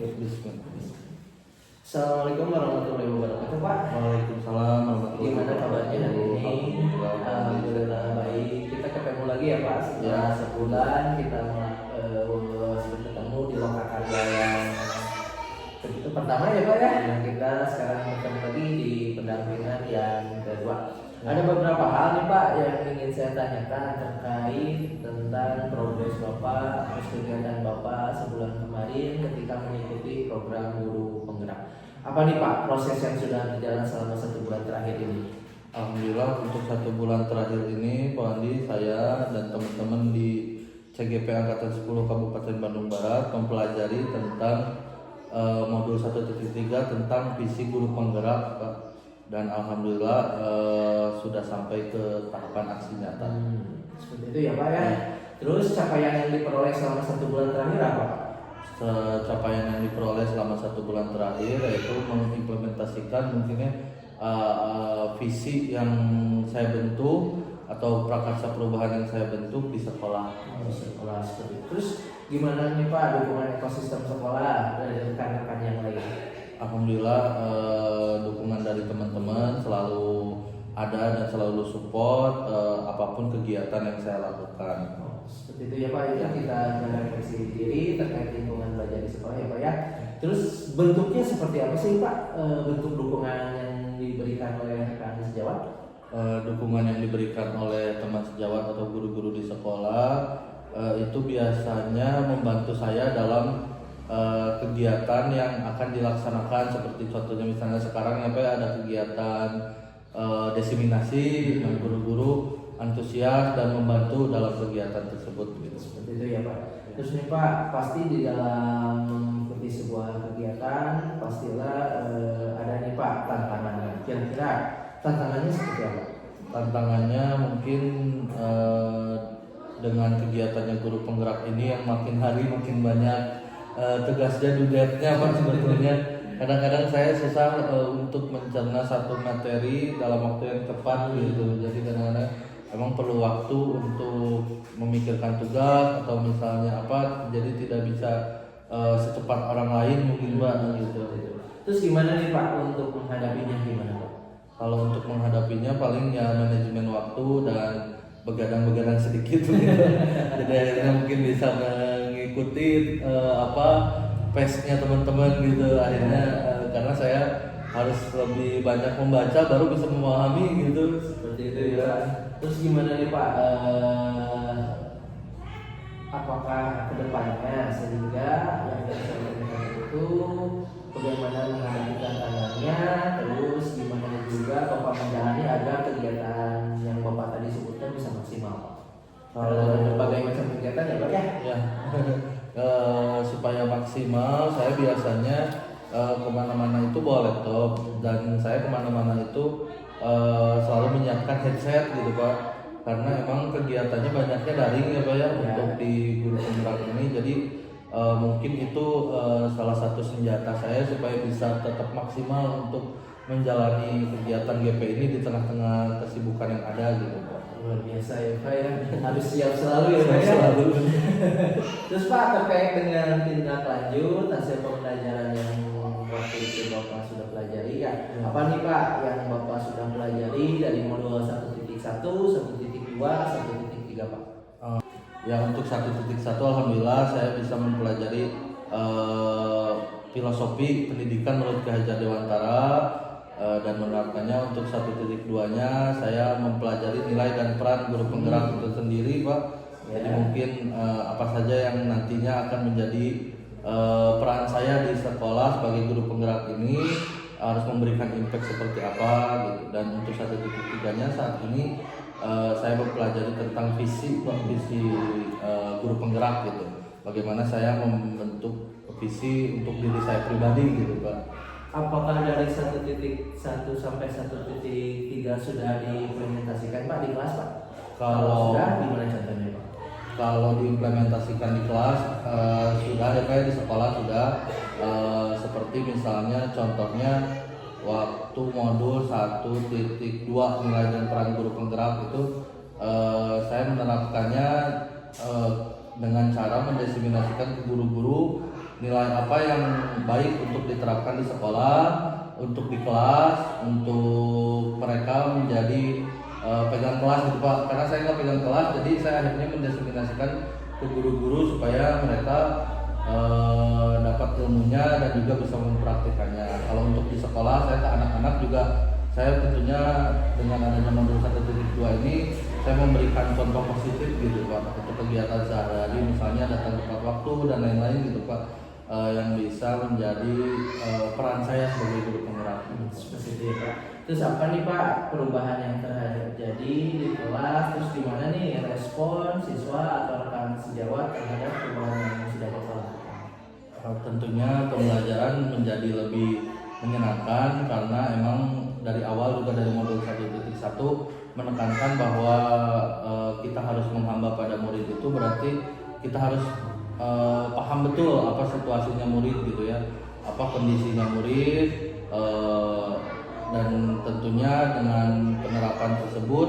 Bismillah. Assalamualaikum warahmatullahi wabarakatuh, Pak. Waalaikumsalam warahmatullahi Gimana kabarnya hari ini? Alhamdulillah. Alhamdulillah baik. Kita ketemu lagi ya, Pak. Setelah sebulan kita ketemu di Lokakarya yang begitu pertama ya, Pak ya. Yang kita sekarang bertemu lagi di pendampingan yang kedua. Ada beberapa hal nih, Pak, yang ingin saya tanyakan terkait tentang progres Bapak, terus kegiatan Bapak sebulan kemarin ketika mengikuti program guru penggerak. Apa nih, Pak, proses yang sudah berjalan selama 1 bulan terakhir ini? Alhamdulillah untuk 1 bulan terakhir ini Pak Andi, saya dan teman-teman di CGP Angkatan 10 Kabupaten Bandung Barat mempelajari tentang modul 1.3 tentang visi guru penggerak, Pak. Dan alhamdulillah sudah sampai ke tahapan aksi nyata. Seperti itu ya, Pak ya. Terus capaian yang diperoleh selama 1 bulan terakhir apa, Pak? Capaian yang diperoleh selama 1 bulan terakhir yaitu mengimplementasikan mungkinnya visi yang saya bentuk atau prakarsa perubahan yang saya bentuk di sekolah. Sekolah seperti itu. Terus gimana nih, Pak, dukungan ekosistem sekolah dari rekan-rekan yang lain? Alhamdulillah dukungan dari teman-teman selalu ada dan selalu support apapun kegiatan yang saya lakukan. Seperti itu ya, Pak. Itu kita merefleksi diri terkait lingkungan belajar di sekolah ya, Pak ya. Terus bentuknya seperti apa sih, Pak? Bentuk dukungan yang diberikan oleh rekan sejawat? Dukungan yang diberikan oleh teman sejawat atau guru-guru di sekolah itu biasanya membantu saya dalam kegiatan yang akan dilaksanakan, seperti contohnya misalnya sekarang ada kegiatan desiminasi, dan guru-guru antusias dan membantu dalam kegiatan tersebut gitu. Seperti itu ya, Pak. Terus nih, Pak, pasti di dalam mengikuti sebuah kegiatan pastilah ada nih, Pak, tantangannya. Kira-kira tantangannya seperti apa? Tantangannya mungkin dengan kegiatannya guru penggerak ini yang makin hari makin banyak tugasnya, dudatnya, Pak. Sebetulnya kadang-kadang saya susah untuk mencerna satu materi dalam waktu yang tepat gitu. Jadi kadang-kadang emang perlu waktu untuk memikirkan tugas atau misalnya apa, jadi tidak bisa secepat orang lain mungkin, Pak, gitu. Terus gimana nih, Pak, untuk menghadapinya gimana, Pak? Kalau untuk menghadapinya paling ya manajemen waktu dan begadang-begadang sedikit gitu. Jadi akhirnya mungkin bisa mengikuti pace-nya teman-teman gitu akhirnya, karena saya harus lebih banyak membaca baru bisa memahami gitu. Seperti itu ya. Terus gimana nih, Pak, apakah kedepannya sehingga yang saya tanyakan itu bagaimana menghadapi tantangannya, terus gimana juga Bapak menjalani agar kegiatan yang Bapak tadi sebutkan bisa maksimal? Berbagai macam kegiatan ya, Pak ya? Ya. Supaya maksimal saya biasanya kemana-mana itu bawa laptop, dan saya kemana-mana itu selalu menyiapkan headset gitu, Pak, karena emang kegiatannya banyaknya daring ya, Pak ya, untuk di guru penggerak ini. Jadi mungkin itu salah satu senjata saya supaya bisa tetap maksimal untuk menjalani kegiatan GP ini di tengah-tengah kesibukan yang ada gitu, Pak. Luar biasa ya, Pak ya, harus siap selalu ya, Pak ya. Terus, Pak, terkait dengan tindak lanjut hasil pembelajaran yang waktu itu Bapak sudah pelajari ya, apa nih, Pak, yang Bapak sudah pelajari dari modul 1.1, 1.2, 1.3, Pak? Ya, untuk 1.1 alhamdulillah saya bisa mempelajari filosofi pendidikan menurut Ki Hajar Dewantara, dan menerapkannya. Untuk 1.2-nya saya mempelajari nilai dan peran guru penggerak itu sendiri, Pak. Jadi mungkin apa saja yang nantinya akan menjadi peran saya di sekolah sebagai guru penggerak ini harus memberikan impact seperti apa gitu. Dan untuk 1.3-nya saat ini saya mempelajari tentang visi guru penggerak gitu. Bagaimana saya membentuk visi untuk diri saya pribadi gitu, Pak. Apakah dari 1.1 sampai 1.3 sudah diimplementasikan, Pak, di kelas, Pak? Kalau sudah, gimana contohnya, Pak? Kalau diimplementasikan di kelas sudah ya, Pak, di sekolah sudah. Seperti misalnya contohnya waktu modul 1.2 nilai dan peran guru penggerak itu saya menerapkannya dengan cara mendesiminasikan ke guru-guru nilai apa yang baik untuk diterapkan di sekolah, untuk di kelas, untuk mereka menjadi pegang kelas gitu Pak. Karena saya nggak pegang kelas, jadi saya akhirnya mendestinasikan ke guru-guru supaya mereka dapat ilmunya dan juga bisa mempraktikannya. Kalau untuk di sekolah, saya ke anak-anak juga saya tentunya dengan adanya modul 1.2 ini saya memberikan contoh positif gitu Pak untuk kegiatan sehari-hari, misalnya datang tepat waktu dan lain-lain gitu Pak, yang bisa menjadi peran saya sebagai guru penggerak. Seperti itu ya Pak. Terus apa nih Pak perubahan yang terjadi di kelas, terus gimana nih respon siswa atau rekan sejawat terhadap perubahan yang sudah Bapak lakukan? Tentunya pembelajaran menjadi lebih menyenangkan karena emang dari awal juga dari modul 1.1 menekankan bahwa kita harus menghamba pada murid itu berarti kita harus paham betul apa situasinya murid gitu ya, apa kondisinya murid, dan tentunya dengan penerapan tersebut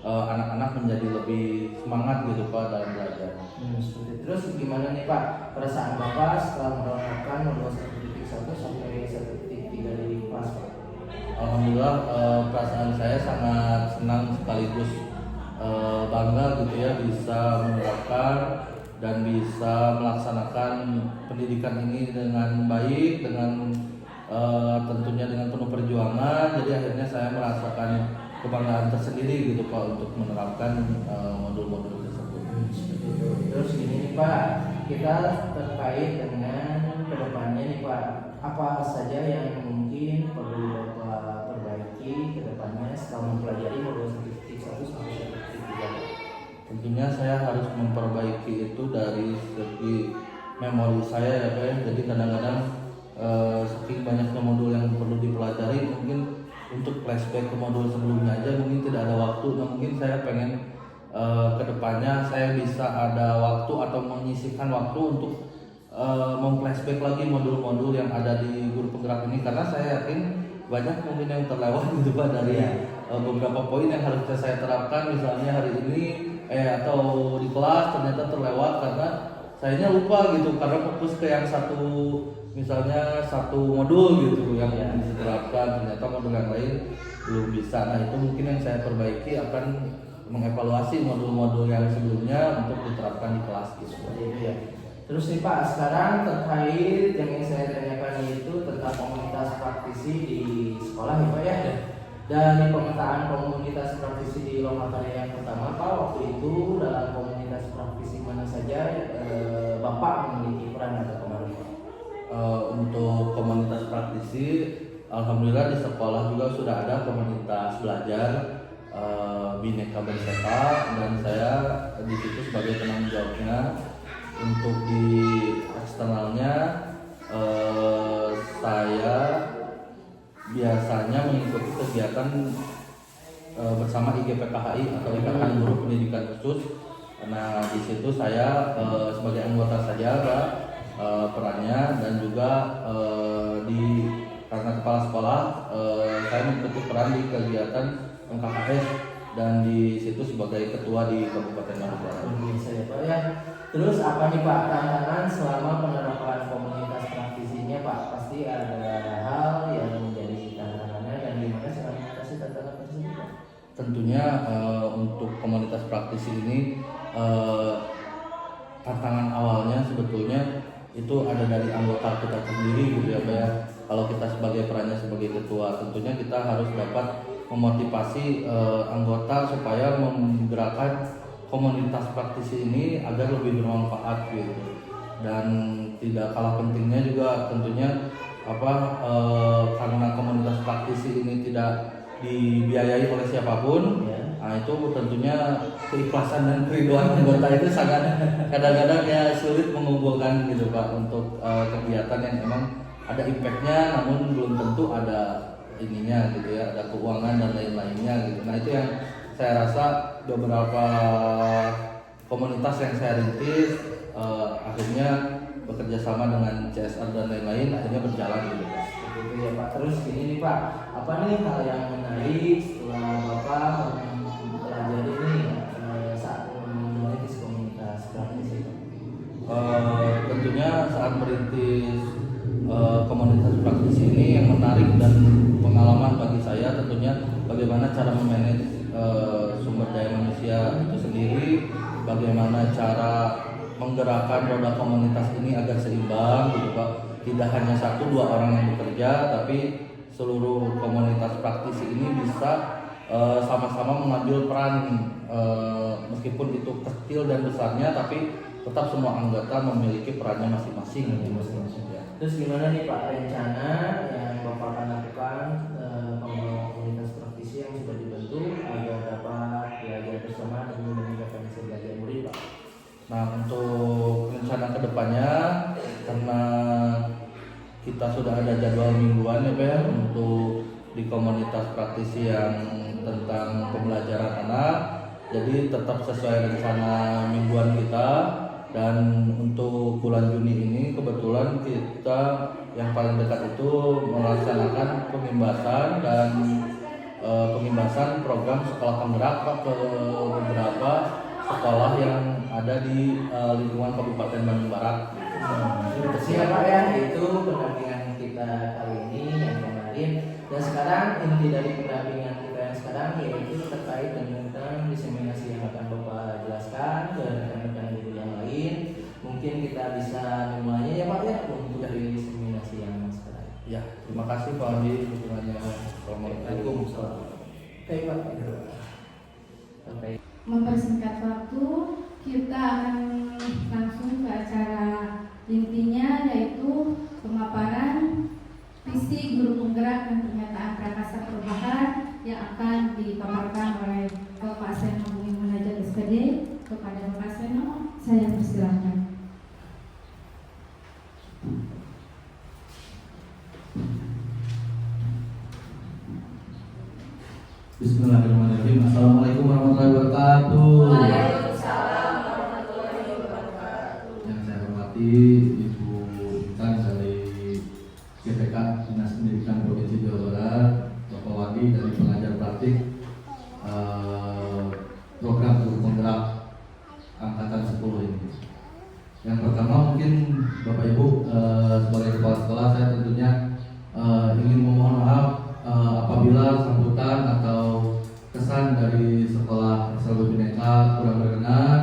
anak-anak menjadi lebih semangat gitu Pak dalam belajar. Seperti itu. Terus gimana nih Pak perasaan Bapak setelah menerapkan modul 1.1 sampai 1.3 di kelas Pak? Alhamdulillah perasaan saya sangat senang sekaligus bangga gitu ya bisa menerapkan dan bisa melaksanakan pendidikan ini dengan baik, dengan tentunya dengan penuh perjuangan. Jadi akhirnya saya merasakan kebanggaan tersendiri gitu Pak untuk menerapkan modul-modul tersebut. Terus gini nih Pak, kita terkait dengan kedepannya nih Pak, apa saja yang mungkin perlu Bapak perbaiki kedepannya setelah mempelajari modul 1.1 sampai 1.3? Tentunya saya harus memperbaiki itu dari segi memori saya ya Pak ya. Jadi kadang-kadang saking banyaknya modul yang perlu dipelajari, mungkin untuk flashback ke modul sebelumnya aja mungkin tidak ada waktu. Nah mungkin saya pengen kedepannya saya bisa ada waktu atau menyisihkan waktu untuk memflashback lagi modul-modul yang ada di guru penggerak ini, karena saya yakin banyak mungkin yang terlewat gitu Pak dari beberapa poin yang harusnya saya terapkan misalnya hari ini atau di kelas ternyata terlewat karena sayanya lupa gitu karena fokus ke yang satu, misalnya satu modul gitu yang diterapkan, ternyata modul yang lain belum bisa. Nah itu mungkin yang saya perbaiki, akan mengevaluasi modul-modul yang sebelumnya untuk diterapkan di kelas gitu. Seperti itu ya. Terus nih Pak, sekarang terkait yang ingin saya tanyakan itu tentang komunitas praktisi di sekolah ya Pak ya. Dan pemetaan komunitas praktisi di Lokakarya yang pertama Pak, waktu itu dalam komunitas praktisi mana saja Bapak memiliki peran atau kemarin Pak? Untuk komunitas praktisi, alhamdulillah di sekolah juga sudah ada komunitas belajar Bhinneka Berseka, dan saya di situ sebagai penanggung jawabnya. Untuk di eksternalnya saya biasanya mengikuti kegiatan bersama IGPKHI atau Ikatan Guru Pendidikan Khusus. Nah di situ saya sebagai anggota saja Pak, perannya, dan juga karena kepala sekolah saya mengikuti peran di kegiatan MKKS dan di situ sebagai ketua di Kabupaten Manokwari. Bisa ya Pak ya. Terus apa nih Pak tantangan selama penerapan komunitas praktisinya Pak? Pasti ada hal yang menjadi tantangannya, dan gimana cara mengatasi tantangan tersebut Pak? Tentunya untuk komunitas praktisi ini tantangan awalnya sebetulnya itu ada dari anggota kita sendiri gitu ya Pak ya. Kalau kita sebagai perannya sebagai ketua, tentunya kita harus dapat memotivasi anggota supaya menggerakkan komunitas praktisi ini agar lebih bermanfaat gitu. Dan tidak kalah pentingnya juga tentunya karena komunitas praktisi ini tidak dibiayai oleh siapapun, nah itu tentunya keikhlasan dan keriduan anggota itu sangat kadang-kadang ya sulit mengumpulkan gitu Pak untuk kegiatan yang memang ada impactnya, namun belum tentu ada ininya gitu ya, ada keuangan dan lain-lainnya gitu. Nah itu yang saya rasa beberapa komunitas yang saya rintis akhirnya bekerja sama dengan CSR dan lain-lain akhirnya berjalan gitu. Begitu ya Pak. Terus gini nih Pak, apa nih hal yang menarik setelah Bapak mempelajari ini saat menitis komunitas praktisi? tentunya saat merintis komunitas praktisi ini yang menarik dan pengalaman bagi saya tentunya bagaimana cara memanage sumber daya manusia itu sendiri, bagaimana cara menggerakkan roda komunitas ini agar seimbang gitu Pak. Tidak hanya 1-2 orang yang bekerja, tapi seluruh komunitas praktisi ini bisa sama-sama mengambil peran, meskipun itu kecil dan besarnya, tapi tetap semua anggota memiliki perannya masing-masing. Ya. Terus gimana nih Pak rencana yang Bapak akan lakukan komunitas praktisi yang sudah dibentuk agar dapat belajar bersama dan meningkatkan hasil belajar murid Pak? Nah, untuk rencana kedepannya, karena kita sudah ada jadwal mingguan ya Pak ya, untuk di komunitas praktisi yang tentang pembelajaran anak, jadi tetap sesuai rencana mingguan kita. Dan untuk bulan Juni ini kebetulan kita yang paling dekat itu melaksanakan pengimbasan dan pengimbasan program sekolah penggerak Pak, ke beberapa sekolah yang ada di lingkungan Kabupaten Bandung Barat. Siapa ya itu pendampingan kita kali ini yang kemarin, dan sekarang inti dari pendampingan kita yang sekarang yaitu terkait dengan diseminasi yang akan Bapak jelaskan ke rekan-rekan guru yang lain. Mungkin kita bisa memulainya ya Pak ya untuk dari diseminasi yang sekarang. Ya, terima kasih Pak Andi dukungannya. Assalamualaikum. Baik Pak. Sampai Mempersingkat waktu, kita akan langsung ke acara intinya, yaitu pemaparan visi guru penggerak dan pernyataan prakasa perubahan yang akan dipaparkan oleh Bapak Seno Bumi Munajat SPD. Kepada Bapak Seno, saya persilahkan. Bismillahirrahmanirrahim. Assalamualaikum warahmatullahi wabarakatuh. Waalaikumsalam warahmatullahi wabarakatuh. Yang saya hormati Ibu Intan dari GPK Dinas Pendidikan Provinsi Jawa Barat, Bapak Wadi dari pengajar praktik program guru penggerak angkatan 10 ini. Yang pertama mungkin Bapak Ibu sebagai kepala sekolah, saya tentunya ingin memohon maaf apabila sambutan atau kesan dari sekolah SLB Bhinneka kurang berkenan,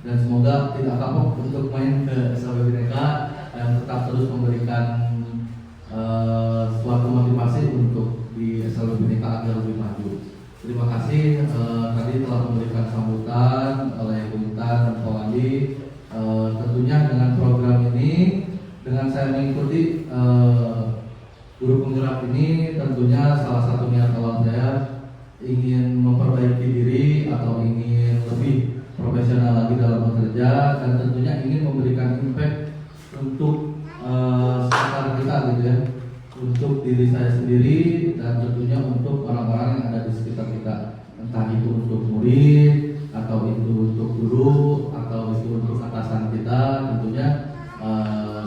dan semoga tidak kapok untuk main ke SLB Bhinneka dan tetap terus memberikan suatu motivasi untuk di SLB Bhinneka agar lebih maju. Terima kasih tadi telah memberikan sambutan oleh Bu Intan dan Pak Wandi. Tentunya dengan program ini, dengan saya mengikuti guru penggerak ini, tentunya salah satu niat awal saya ingin memperbaiki diri atau ingin lebih profesional lagi dalam bekerja, dan tentunya ingin memberikan impact untuk sekitar kita gitu ya, untuk diri saya sendiri dan tentunya untuk orang-orang yang ada di sekitar kita, entah itu untuk murid atau itu untuk guru atau itu untuk atasan kita. Tentunya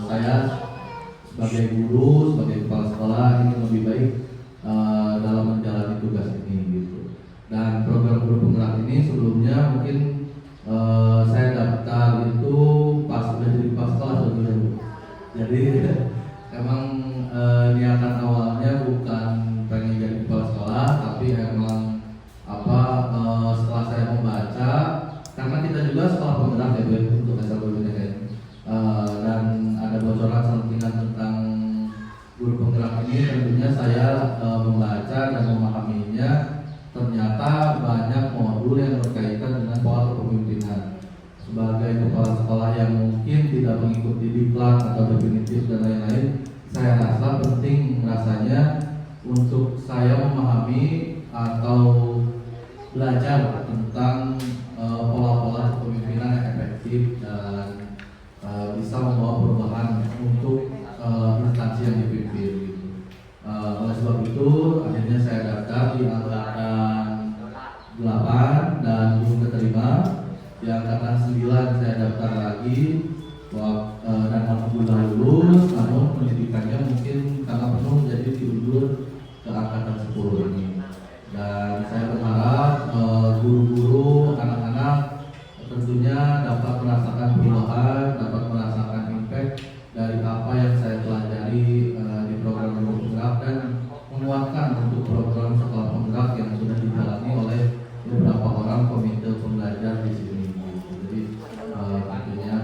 saya sebagai guru, sebagai kepala sekolah ingin lebih baik dalam menjalani tugas ini gitu. Dan program guru penggerak ini sebelumnya mungkin saya daftar itu pas sudah jadi kepala sekolah sebetulnya Bu. Jadi emang niatan awalnya bukan pengen jadi kepala sekolah, tapi emang setelah saya membaca, karena kita juga sekolah penggerak ya Bu untuk SLB Bhinneka ini, dan ada bocoran sampingan tentang guru penggerak ini, tentunya saya membaca dan memahaminya. Ternyata banyak modul yang berkaitan dengan pola kepemimpinan. Sebagai kepala sekolah yang mungkin tidak mengikuti diklat atau definitif dan lain-lain, saya rasa penting rasanya untuk saya memahami atau belajar tentang pola-pola kepemimpinan yang efektif dan bisa membawa perubahan untuk instansi yang dipimpin. Oleh sebab itu, akhirnya saya daftar di angkatan 8 dan belum keterima. Di angkatan 9 saya daftar lagi dan alhamdulillah lulus, namun pendidikannya mungkin karena penuh jadi diundur ke angkatan 10 ini. Dan saya berharap guru-guru, anak-anak tentunya dapat merasakan perubahan, dapat merasakan impact menguatkan untuk program sekolah penggerak yang sudah dijalani oleh beberapa orang komite pembelajar di sini. Jadi tentunya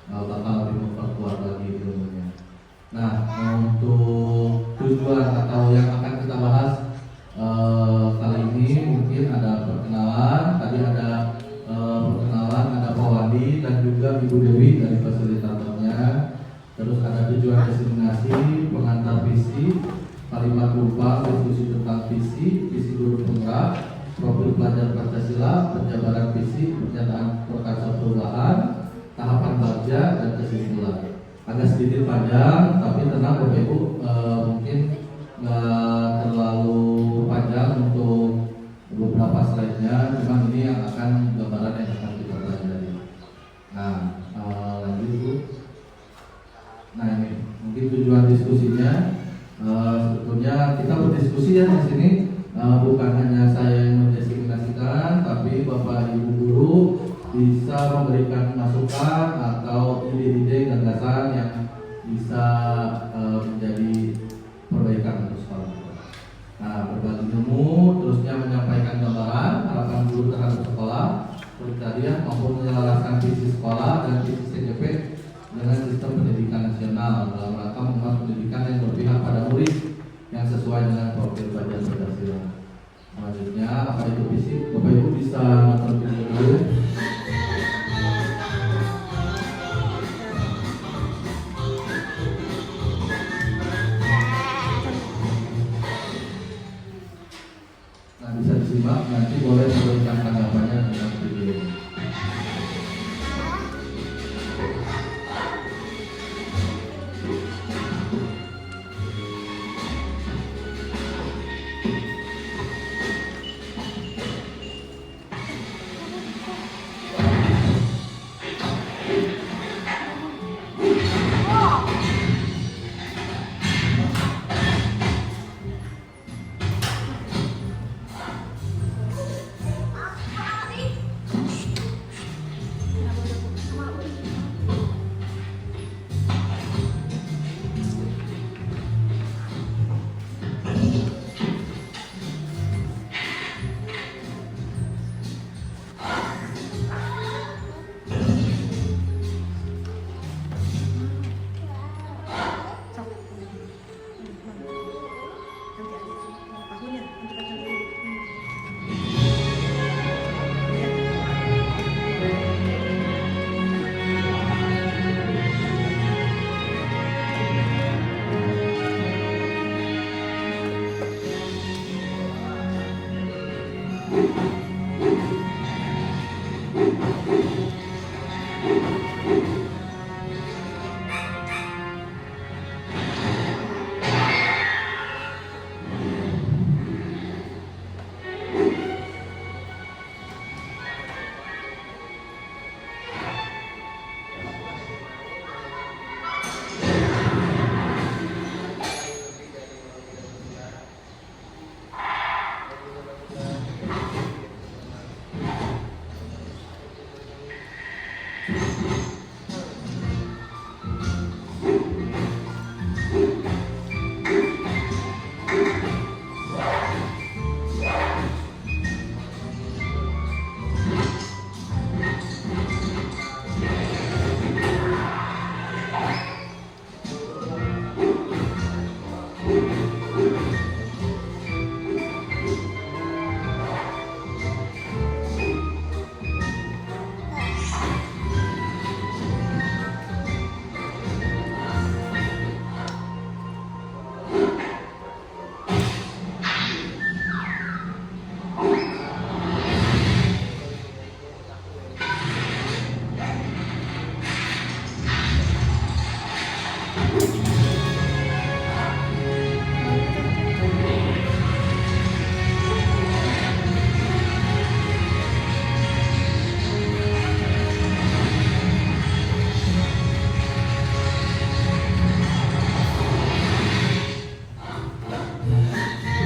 bakal lebih memperkuat lagi ilmunya. Nah, untuk tujuan atau yang akan kita bahas kali ini mungkin ada perkenalan. Tadi ada perkenalan, ada Pak Wandi dan juga Ibu Dewi dari fasilitatornya. Terus ada tujuan destinasi, pengantar visi, kalimat rupa, diskusi tentang visi guru penggerak, profil pelajar Pancasila, penjabaran visi, pernyataan perkasa perubahan, tahapan kerja dan kesimpulan. Agak sedikit panjang, tapi tenang Bapak Ibu, mungkin nggak terlalu panjang untuk beberapa slide-nya, cuma ini yang akan gambaran yang akan kita pelajari. Nah, lanjut Bu. Nah ini mungkin tujuan diskusinya. Sebetulnya kita berdiskusi ya di sini, bukan hanya saya yang mendesignasikan, tapi Bapak Ibu guru bisa memberikan masukan atau ide-ide gagasan yang bisa menjadi perbaikan untuk sekolah kita. Nah, berbagi ilmu, terusnya menyampaikan gambaran harapan guru terhadap sekolah, kriteria maupun menyelaraskan visi sekolah dan visi CJP dengan sistem pendidikan nasional dalam rangka membuat pendidikan yang berpihak pada murid yang sesuai dengan profil pelajar Pancasila. Selanjutnya, apa itu visi? Bapak Ibu bisa nonton video dulu. Nah, bisa disimak, nanti boleh memberikan tanggapannya tentang video ini.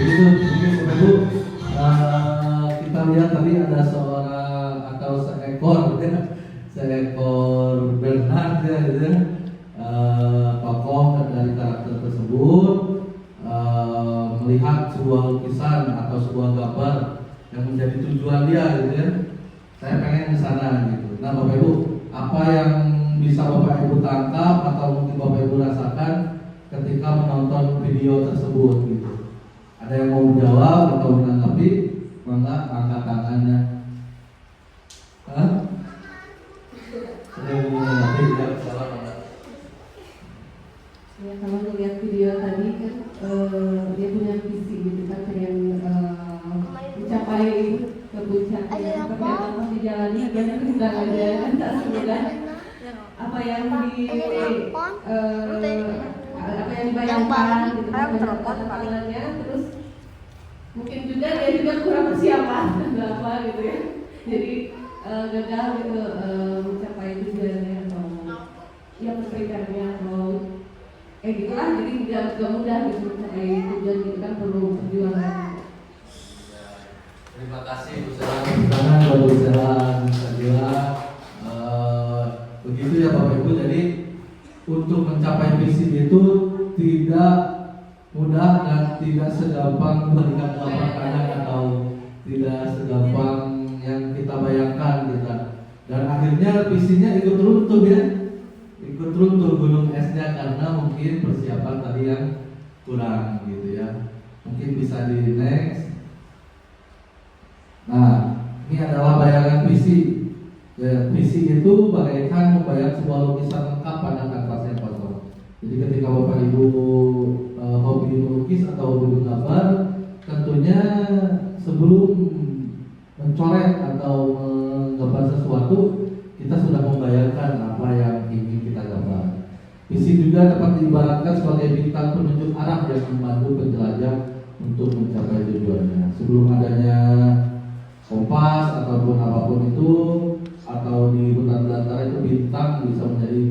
Begitu, mungkin Bapak Ibu, kita lihat tadi ada seorang atau seekor Bernard ya, gitu ya. Tokoh dari karakter tersebut melihat sebuah lukisan atau sebuah gambar yang menjadi tujuan dia gitu ya. Saya pengen ke sana gitu. Nah Bapak Ibu, apa yang bisa Bapak Ibu tangkap atau mungkin Bapak Ibu rasakan ketika menonton video tersebut gitu? Ada yang mau menjawab atau menanggapi? Mangga angkat tangannya. Hah? Ada yang mau menanggapi? Ya, salah mangga. Ya, kalau ngeliat video tadi kan dia punya visi gitu kan, pengen mencapai ke puncaknya. Ternyata pas dijalani banyak rintangannya kan, tak semudah apa yang dibayangkan gitu kan, banyak tantangannya. Terus mungkin juga dia juga kurang persiapan apa gitu ya, jadi gagal gitu mencapai tujuannya atau ya mencapai atau gitulah. Jadi tidak mudah gitu mencapai tujuan gitu kan, perlu perjuangan. Terima kasih Bu Sela. Karena Bu Sela Sabila begitu ya Bapak Ibu. Jadi untuk mencapai visi itu tidak mudah dan tidak segampang berikan telapak tangan atau tidak segampang yang kita bayangkan kita. Dan akhirnya visinya ikut runtuh ya. Ikut runtuh gunung esnya karena mungkin persiapan tadi yang kurang gitu ya. Mungkin bisa di next. Nah, ini adalah bayangan visi. Ya, visi itu bagaikan membayang sebuah lukisan lengkap pada kanvas yang kosong. Jadi ketika Bapak Ibu hobi melukis atau hobi menggambar, tentunya sebelum mencoret atau menggambar sesuatu, kita sudah membayangkan apa yang ingin kita gambar. Visi juga dapat diibaratkan sebagai bintang penunjuk arah yang membantu penjelajah untuk mencapai tujuannya. Sebelum adanya kompas ataupun apapun itu, atau di hutan belantara itu, bintang bisa menjadi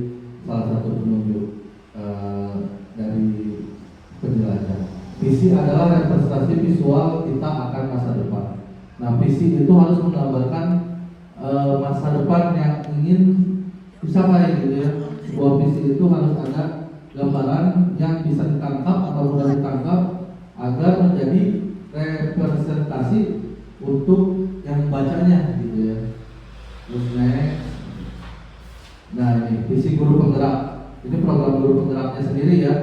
salah satu penunjuk dari penjelajah. Visi adalah representasi visual kita akan masa depan. Nah, visi itu harus menggambarkan masa depan yang ingin dicapai gitu ya. Sebuah visi itu harus ada gambaran yang bisa ditangkap atau mudah ditangkap agar menjadi representasi untuk yang membacanya gitu ya. Terus next. Nah ini visi guru penggerak. Ini program guru penggeraknya sendiri ya.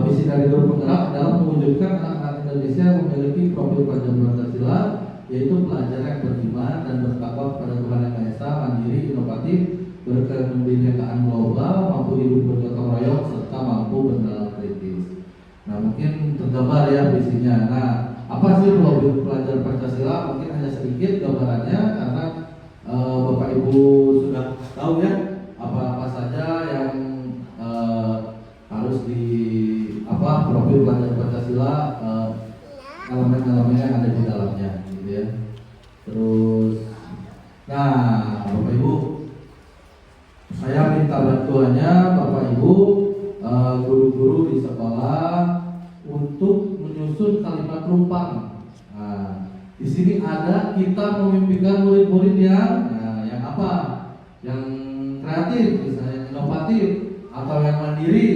Visi dari guru penggerak adalah mewujudkan anak-anak Indonesia memiliki profil pelajar Pancasila, yaitu pelajar yang beriman dan bertakwa kepada Tuhan Yang Maha Esa, mandiri, inovatif, berkebinekaan global, mampu hidup bergotong royong, serta mampu bernalar kritis. Nah mungkin tergambar ya visinya. Nah apa sih profil pelajar Pancasila? Mungkin hanya sedikit gambarannya karena Bapak Ibu sudah tahu ya apa saja yang harus di profil pelajar Pancasila, elemen-elemen yang ada di dalamnya gitu ya. Terus nah Bapak Ibu, saya minta bantuannya Bapak Ibu guru-guru di sekolah untuk menyusun kalimat rumpang. Nah, di sini ada kita memimpikan murid-murid yang apa? Yang kreatif, misalnya inovatif atau yang mandiri.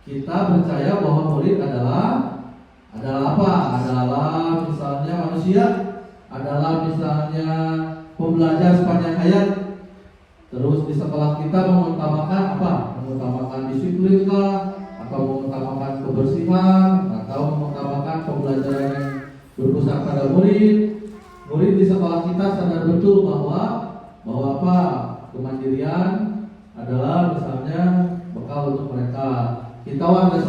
Kita percaya bahwa murid adalah apa? Adalah misalnya manusia, adalah misalnya pembelajar sepanjang hayat. Terus di sekolah kita mengutamakan apa? Mengutamakan disiplin kah? Atau mengutamakan kebersihan? Atau mengutamakan pembelajaran yang berpusat pada murid? Murid di sekolah kita sadar betul bahwa apa? Kemandirian adalah misalnya bekal untuk mereka. Kita warga di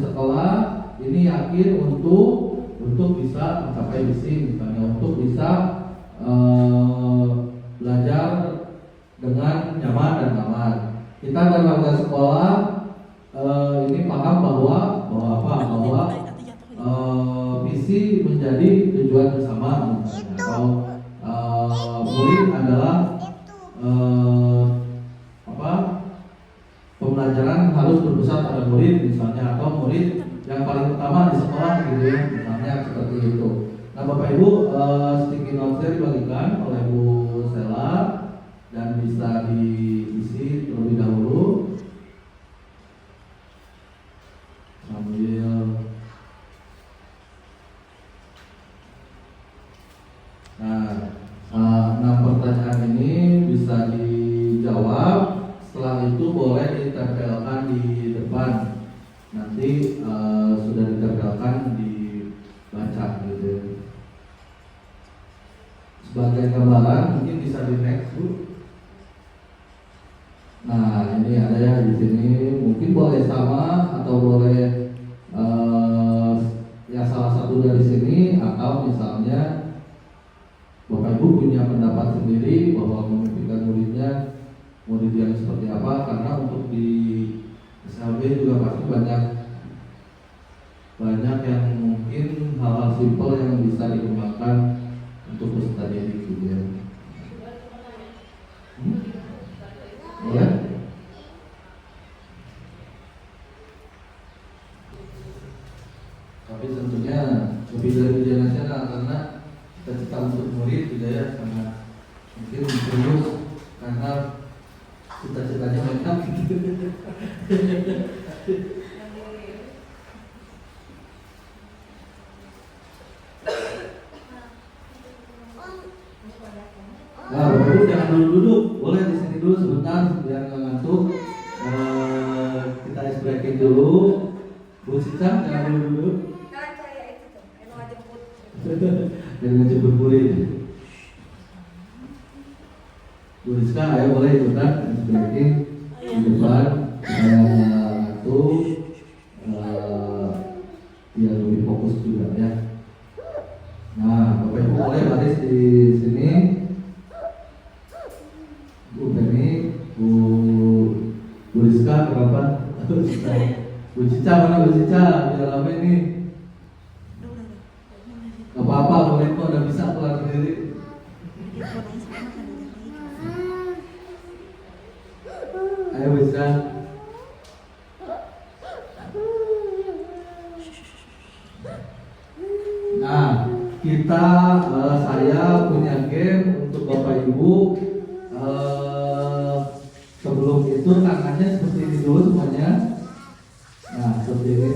sekolah ini yakin untuk bisa mencapai visi, misalnya untuk bisa belajar dengan nyaman dan aman. Kita dan warga sekolah ini paham bahwa visi menjadi tujuan bersama, atau murid adalah pembelajaran harus berpusat pada murid misalnya, atau murid yang paling utama di sekolah gitu ya, misalnya seperti itu. Nah Bapak Ibu, sticky notes-nya dibagikan oleh Bu Sela dan bisa diisi terlebih dahulu sambil depan nanti sudah ditempelkan dibaca gitu ya. Sebagai gambaran mungkin bisa di next Bu. Nah ini ada ya di sini, mungkin boleh sama atau boleh ya salah satu dari sini, atau misalnya Bapak Ibu punya pendapat sendiri bahwa memimpikan murid yang seperti apa, karena untuk di SLB juga pasti banyak yang mungkin hal-hal simpel yang bisa dikembangkan untuk peserta didik gitu ya. Ya. Tapi tentunya lebih dari ujian nasional, karena cita-cita untuk murid juga ya sangat mungkin serius, karena cita-citanya banyak gitu. Nah, Bapak Ibu jangan duduk, boleh di sini dulu sebentar biar nggak ngantuk. Kita ice breaking dulu. Bu Cica jangan duduk. Jangan jemput murid. Bu Rizka, ayo boleh ikutan ice breaking di depan. Saya ngantuk, biar lebih fokus juga ya. Nah, Bapak Ibu boleh baris di sini. Bu Penny, Bu Rizka, kenapa? Bu Cica mana Bu Cica? Biar rame nih. Gak apa-apa, boleh kok, udah bisa pulang sendiri. Ayo Bu Cica. Nah, saya punya game untuk Bapak Ibu. Sebelum itu tangannya seperti ini dulu semuanya. Nah seperti ini,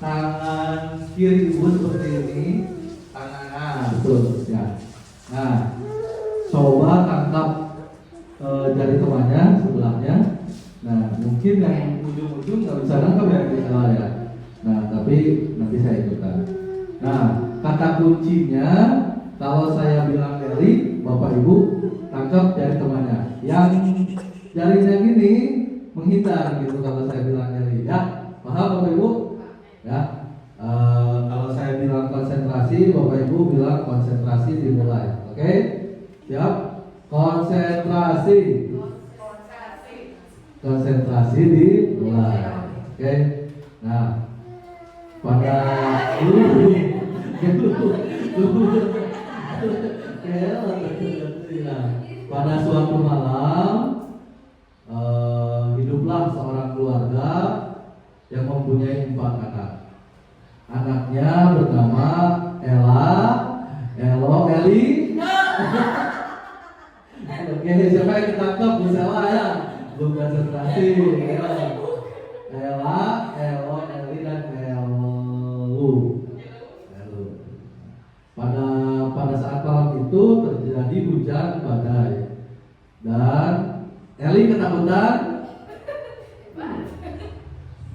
tangan kiri ibu seperti ini, tangan betul ya. Nah coba tangkap jari temannya sebelahnya. Nah mungkin yang ujung-ujung nggak bisa nangkap ya di salah ya. Nah tapi nanti saya ikutan. Nah kata kuncinya kalau saya bilang Eli, Bapak Ibu tangkap jari temannya. Yang jarinya gini menghindar gitu kalau saya bilang Eli, ya. Paham Bapak Ibu? Ya. Kalau saya bilang konsentrasi, Bapak Ibu bilang konsentrasi dimulai. Oke? Siap? Konsentrasi. Konsentrasi dimulai. Oke? Nah, pada pada suatu malam hiduplah seorang keluarga yang mempunyai 4 anak. Anaknya bernama Ella, Elo, Eli. Oke, siapa yang ketangkep bisa lah ya. Belum konsentrasi. Ella, Elo, Eli dan Elu. Pada saat malam itu terjadi hujan badai dan Eli ketakutan.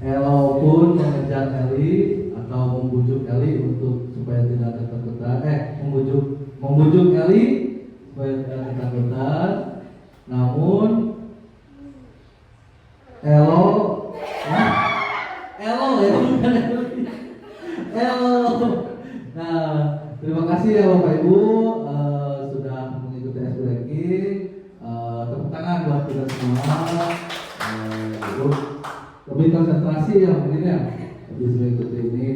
Elo pun mengejar Eli atau membujuk Eli untuk supaya tidak ketakutan. Membujuk Eli supaya tidak ketakutan. Namun Elo ya bukan Elo. Nah, terima kasih ya Bapak Ibu sudah mengikuti ice breaking. Tepuk tangan buat kita semua. Lebih konsentrasi ya mungkin ya. Habis mengikuti ini.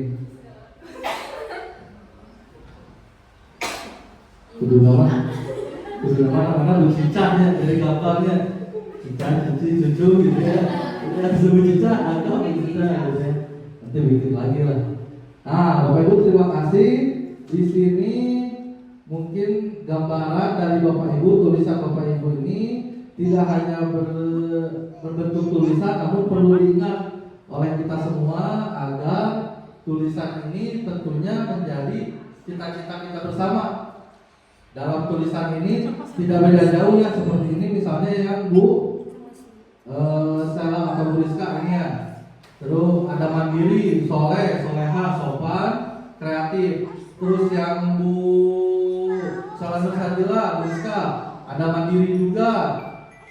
Kudu nama mana lu cicanya dari gambarnya. Cica, cucu gitu ya. Udah sebut cica atau cica gitu ya. Nanti bikin lagi lah. Nah, Bapak Ibu terima kasih. Di sini mungkin gambaran dari Bapak Ibu, tulisan Bapak Ibu ini tidak hanya berbentuk tulisan, namun perlu diingat oleh kita semua agar tulisan ini tentunya menjadi cita-cita kita bersama. Dalam tulisan ini tidak beda jauh ya, seperti ini misalnya yang Bu Stella atau Bu Rizka ini ya. ada mandiri, soleh, soleha, sopan, kreatif. Terus yang Bu Salana Sadila, Rizka, ada mandiri juga.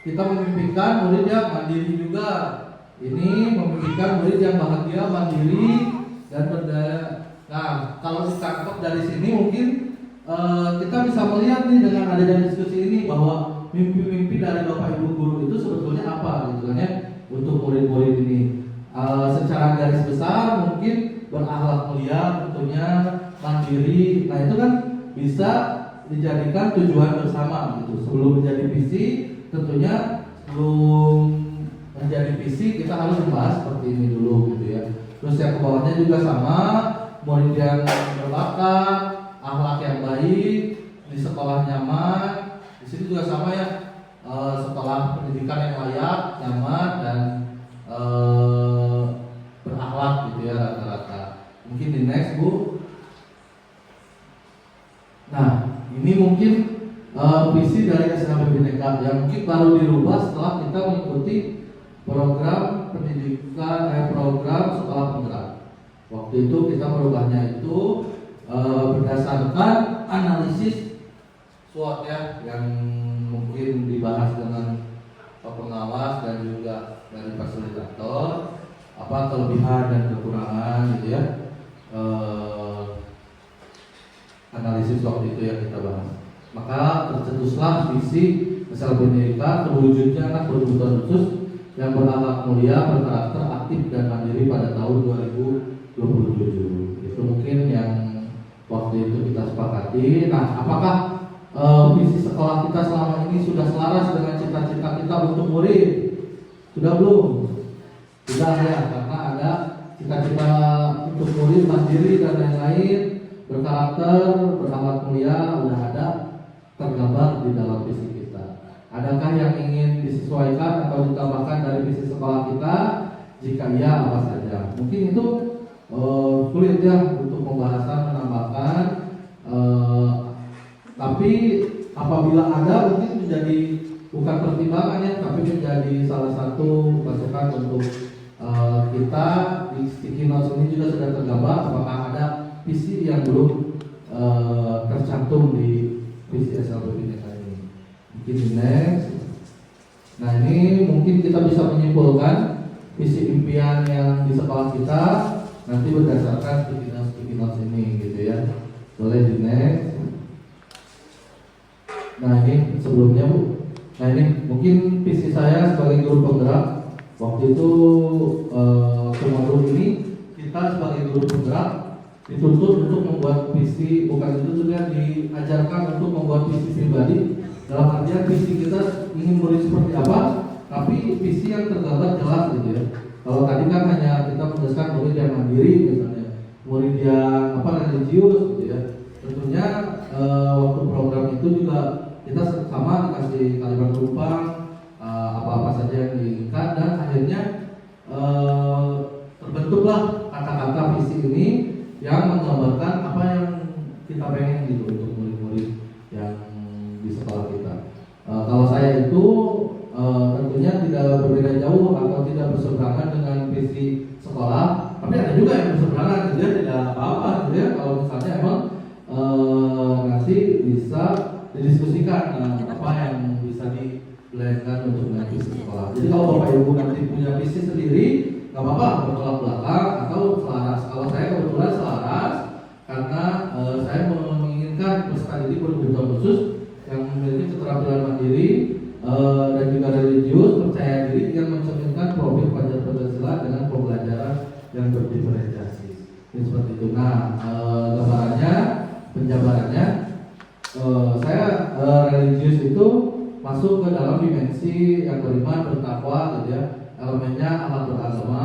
Kita memimpikan murid yang mandiri juga. Ini memimpikan murid yang bahagia, mandiri, dan berdaya. Nah, kalau ditangkap dari sini mungkin kita bisa melihat nih dengan adanya diskusi ini bahwa mimpi-mimpi dari Bapak Ibu guru itu sebetulnya apa gitu kan ya untuk murid-murid ini. Secara garis besar mungkin berakhlak mulia, tentunya mandiri. Nah, itu kan bisa dijadikan tujuan bersama gitu. Sebelum menjadi visi, tentunya sebelum menjadi visi kita harus membahas seperti ini dulu gitu ya. Terus yang ke bawahnya juga sama, murid yang berbakat, akhlak yang baik, di sekolah nyaman. Di sini juga sama ya, sekolah pendidikan yang layak, nyaman, dan berakhlak gitu ya rata-rata. Mungkin di next Bu. Nah, ini mungkin visi dari SLB Bhinneka yang mungkin baru dirubah setelah kita mengikuti program pendidikan, program sekolah penggerak. Waktu itu kita merubahnya itu berdasarkan analisis SWOT ya, yang mungkin dibahas dengan pengawas dan juga dari fasilitator, apa kelebihan dan kekurangan gitu ya. Analisis waktu itu yang kita bahas. Maka tercetuslah visi SLB Bhinneka terwujudnya anak berkebutuhan khusus yang berakhlak mulia, berkarakter aktif dan mandiri pada tahun 2027. Itu mungkin yang waktu itu kita sepakati. Nah, apakah visi sekolah kita selama ini sudah selaras dengan cita-cita kita untuk murid? Sudah belum? Sudah ya, karena ada cita-cita untuk murid mandiri dan lain-lain, berkarakter, berakhlak mulia, udah ada tergambar di dalam visi kita. Adakah yang ingin disesuaikan atau ditambahkan dari visi sekolah kita? Jika iya, apa saja? Mungkin itu sulit ya untuk pembahasan menambahkan. Tapi apabila ada, mungkin menjadi bukan pertimbangan ya, tapi menjadi salah satu masukan untuk kita. Di sticky notes ini juga sudah tergambar apakah ada visi yang belum tercantum di visi SLB Bhinneka ini. Mungkin di next. Nah, ini mungkin kita bisa menyimpulkan visi impian yang di sekolah kita nanti berdasarkan sticky notes ini gitu ya. Boleh di next. Nah, ini sebelumnya Bu. Nah, ini mungkin visi saya sebagai guru penggerak. Waktu itu kemarin ini kita sebagai guru penggerak dituntut untuk membuat visi, bukan itu juga diajarkan untuk membuat visi pribadi. Dalam artian visi kita ingin murid seperti apa, tapi visi yang tergambar jelas gitu ya. Kalau tadi kan hanya kita menuliskan murid yang mandiri misalnya, murid yang religius gitu ya. Tentunya waktu program itu juga kita sama dikasih kalimat penumpang apa-apa saja yang diinginkan, dan akhirnya terbentuklah kata-kata visi ini yang menggambarkan apa yang kita pengen gitu untuk murid-murid yang di sekolah kita. Kalau saya itu tentunya tidak berbeda jauh atau tidak berseberangan dengan visi sekolah, tapi ada juga yang berseberangan gitu ya, tidak apa-apa gitu ya. Kalau misalnya emang nanti bisa didiskusikan apa yang bisa diblendkan untuk dengan visi sekolah. Jadi kalau Bapak Ibu nanti punya visi sendiri, nggak apa-apa bertolak belakang atau selaras. Kalau saya kebetulan selaras karena saya menginginkan peserta didik berkebutuhan khusus yang memiliki keterampilan mandiri dan juga religius, percaya diri, yang mencerminkan profil pelajar Pancasila dengan pembelajaran yang berdiferensiasi. Ini seperti itu. Nah, gambarannya, penjabarannya, saya religius itu masuk ke dalam dimensi yang beriman, bertakwa gitu ya. Elemennya akhlak beragama,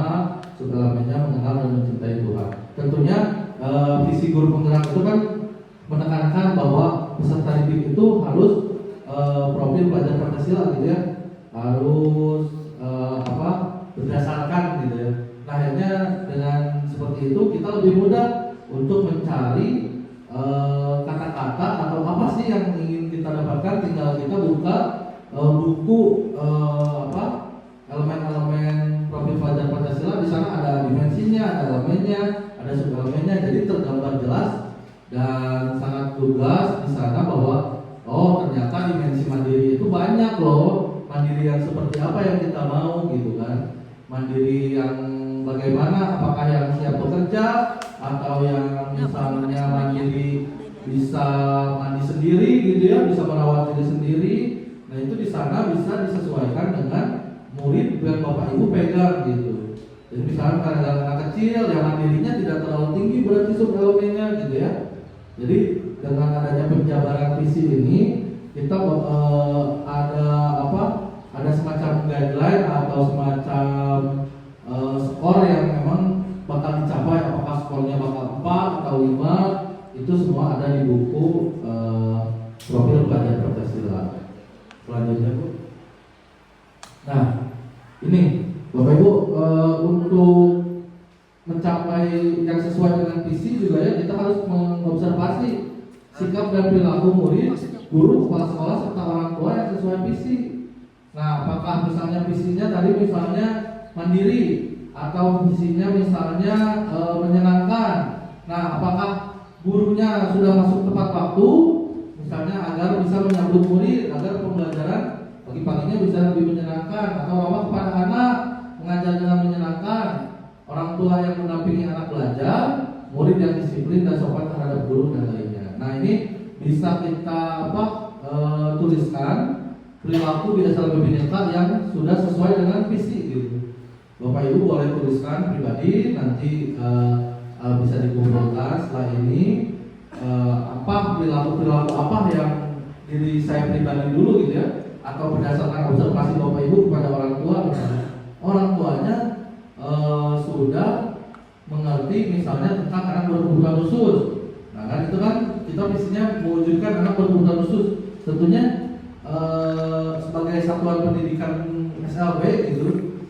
subelemennya mengenal dan mencintai Tuhan. Tentunya visi guru penggerak itu kan menekankan bahwa peserta didik itu harus profil pelajar Pancasila gitu ya, harus berdasarkan gitu ya. Nah, akhirnya dengan seperti itu kita lebih mudah untuk mencari kata-kata atau apa sih yang ingin kita dapatkan. Tinggal kita buka buku elemen-elemen profil pelajar Pancasila, di sana ada dimensinya, bisnya, ada elemennya, ada subelemennya, jadi tergambar jelas dan sangat lugas di sana bahwa oh ternyata dimensi mandiri itu banyak loh. Mandiri yang seperti apa yang kita mau gitu kan? Mandiri yang bagaimana? Apakah yang siap bekerja atau yang misalnya mandiri bisa mandi sendiri gitu ya, bisa merawat diri sendiri. Nah itu di sana bisa disesuaikan dengan murid yang bapak ibu pegang gitu. Jadi misalnya karena anak kecil yang mandirinya tidak terlalu tinggi berarti subelemennya gitu ya. Jadi dengan adanya penjabaran visi ini kita ada semacam guideline atau semacam skor yang memang bakal dicapai, apakah skornya bakal 4 atau 5, itu semua ada di buku profil pelajar Pancasila. Selanjutnya Bu. Nah ini Bapak Ibu untuk mencapai yang sesuai dengan visi juga ya kita harus mengobservasi sikap dan perilaku murid, guru, kepala sekolah serta orang tua yang sesuai visi. Nah, apakah misalnya visinya tadi misalnya mandiri atau visinya misalnya menyenangkan. Nah, apakah gurunya sudah masuk tepat waktu misalnya agar bisa menyambut murid, agar pembelajaran pagi-paginya bisa lebih menyenangkan, atau ramah kepada anak, mengajar dengan menyenangkan, orang tua yang mendampingi anak belajar, murid yang disiplin dan sopan terhadap guru dan lainnya. Nah, ini bisa kita tuliskan perilaku di dasar BPNK yang sudah sesuai dengan visi gitu. Bapak Ibu boleh tuliskan pribadi, nanti bisa dikumpulkan setelah ini perilaku apa yang diri saya pribadi dulu gitu ya, atau berdasarkan observasi Bapak Ibu kepada orang tua misalnya. Orang tuanya sudah mengerti misalnya tentang anak berkebutuhan khusus. Nah kan itu kan kita visinya mewujudkan anak berkebutuhan khusus. Tentunya sebagai satuan pendidikan SLB gitu,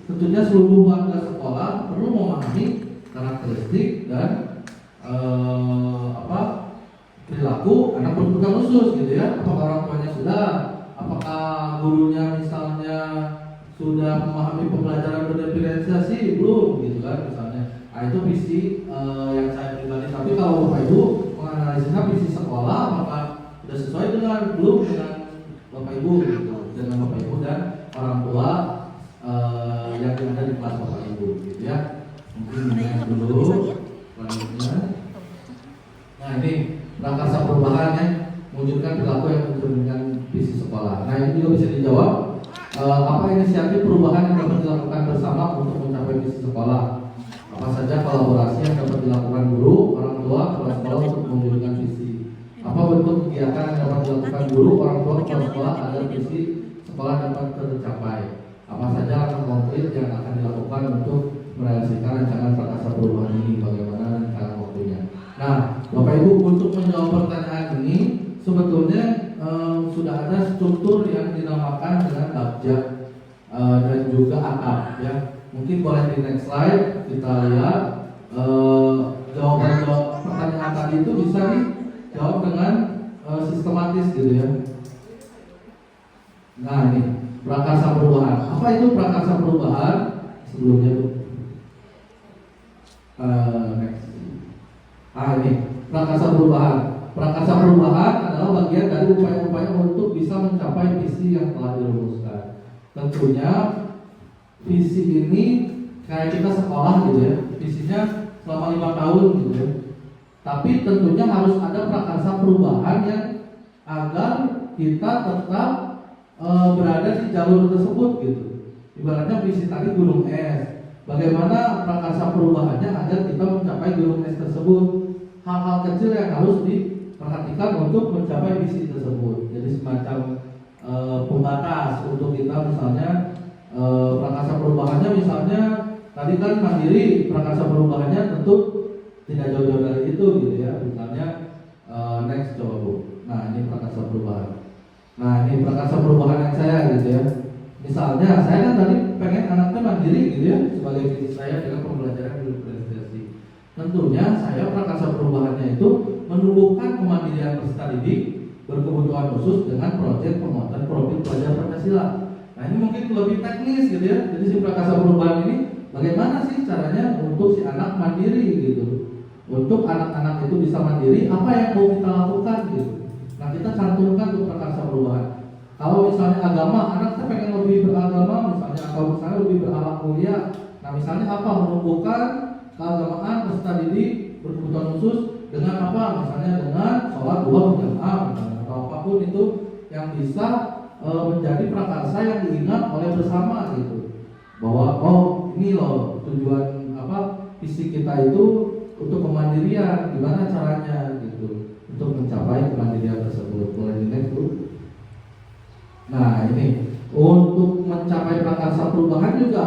tentunya seluruh warga sekolah perlu memahami karakteristik dan perilaku anak berkebutuhan khusus gitu ya. Apakah orang tuanya sudah, apakah gurunya misalnya sudah memahami pembelajaran berdiferensiasi belum gitu kan misalnya. Nah itu visi yang saya pribadi. Tapi kalau Bapak Ibu menganalisisnya visi sekolah, apakah sudah sesuai dengan belum dengan Bapak Ibu gitu, dengan Bapak Ibu dan orang tua yang ada di kelas Bapak Ibu gitu ya. Mungkin ini dulu selanjutnya. Nah ini prakarsa perubahan ya, mewujudkan perilaku yang sesuai dengan visi sekolah. Nah ini juga bisa dijawab. Apa inisiatif perubahan yang dapat dilakukan bersama untuk mencapai visi sekolah? Apa saja kolaborasi yang dapat dilakukan guru, orang tua, kepala sekolah untuk mewujudkan visi? Apa bentuk kegiatan yang dapat dilakukan guru, orang tua, kepala sekolah agar visi sekolah dapat tercapai? Apa saja langkah konkret yang akan dilakukan untuk merealisasikan rancangan prakarsa perubahan ini? Bagaimana rencana waktunya? Nah, Bapak Ibu, untuk menjawab pertanyaan ini sebetulnya sudah ada struktur yang dinamakan dengan abjad dan juga atap ya. Mungkin boleh di next slide kita lihat jawaban pertanyaan tadi itu bisa dijawab dengan sistematis gitu ya. Nah ini prakarsa perubahan. Apa itu prakarsa perubahan? Sebelumnya Bu. Next. Ini prakarsa perubahan. Prakarsa perubahan adalah bagian dari upaya-upaya untuk bisa mencapai visi yang telah dirumuskan. Tentunya visi ini kayak kita sekolah gitu ya, visinya selama 5 tahun gitu ya. Tapi tentunya harus ada prakarsa perubahan yang agar kita tetap berada di jalur tersebut gitu. Ibaratnya visi tadi gunung es. Bagaimana prakarsa perubahannya agar kita mencapai gunung es tersebut? Hal-hal kecil yang harus diperhatikan untuk mencapai visi tersebut. Jadi semacam pembatas untuk kita misalnya prakarsa perubahannya misalnya tadi kan mandiri, prakarsa perubahannya tentu tidak jauh-jauh dari itu gitu ya. Misalnya next coba Bu. Nah ini prakarsa perubahan. Nah ini prakarsa perubahan yang saya gitu ya. Misalnya saya kan tadi pengen anaknya mandiri gitu ya sebagai visi saya dengan pembelajaran berprestasi. Tentunya saya prakarsa perubahannya itu menumbuhkan kemandirian peserta didik berkebutuhan khusus dengan proyek penguatan profil pelajar Pancasila. Nah ini mungkin lebih teknis gitu ya. Jadi si prakarsa perubahan ini bagaimana sih caranya untuk si anak mandiri gitu. Untuk anak-anak itu bisa mandiri, apa yang mau kita lakukan gitu. Nah kita cantumkan untuk prakarsa perubahan. Kalau misalnya agama, anak kita pengen lebih beragama misalnya, atau misalnya lebih berakhlak mulia. Nah misalnya apa, menumbuhkan keagamaan peserta didik berkebutuhan khusus dengan apa, misalnya dengan sholat 2 berjamaah misalnya, atau apapun itu yang bisa menjadi prakarsa yang diingat oleh bersama gitu. Bahwa oh ini loh tujuan visi kita itu untuk kemandirian, gimana caranya gitu untuk mencapai kemandirian tersebut. Boleh di next Bu. Nah ini untuk mencapai prakarsa perubahan juga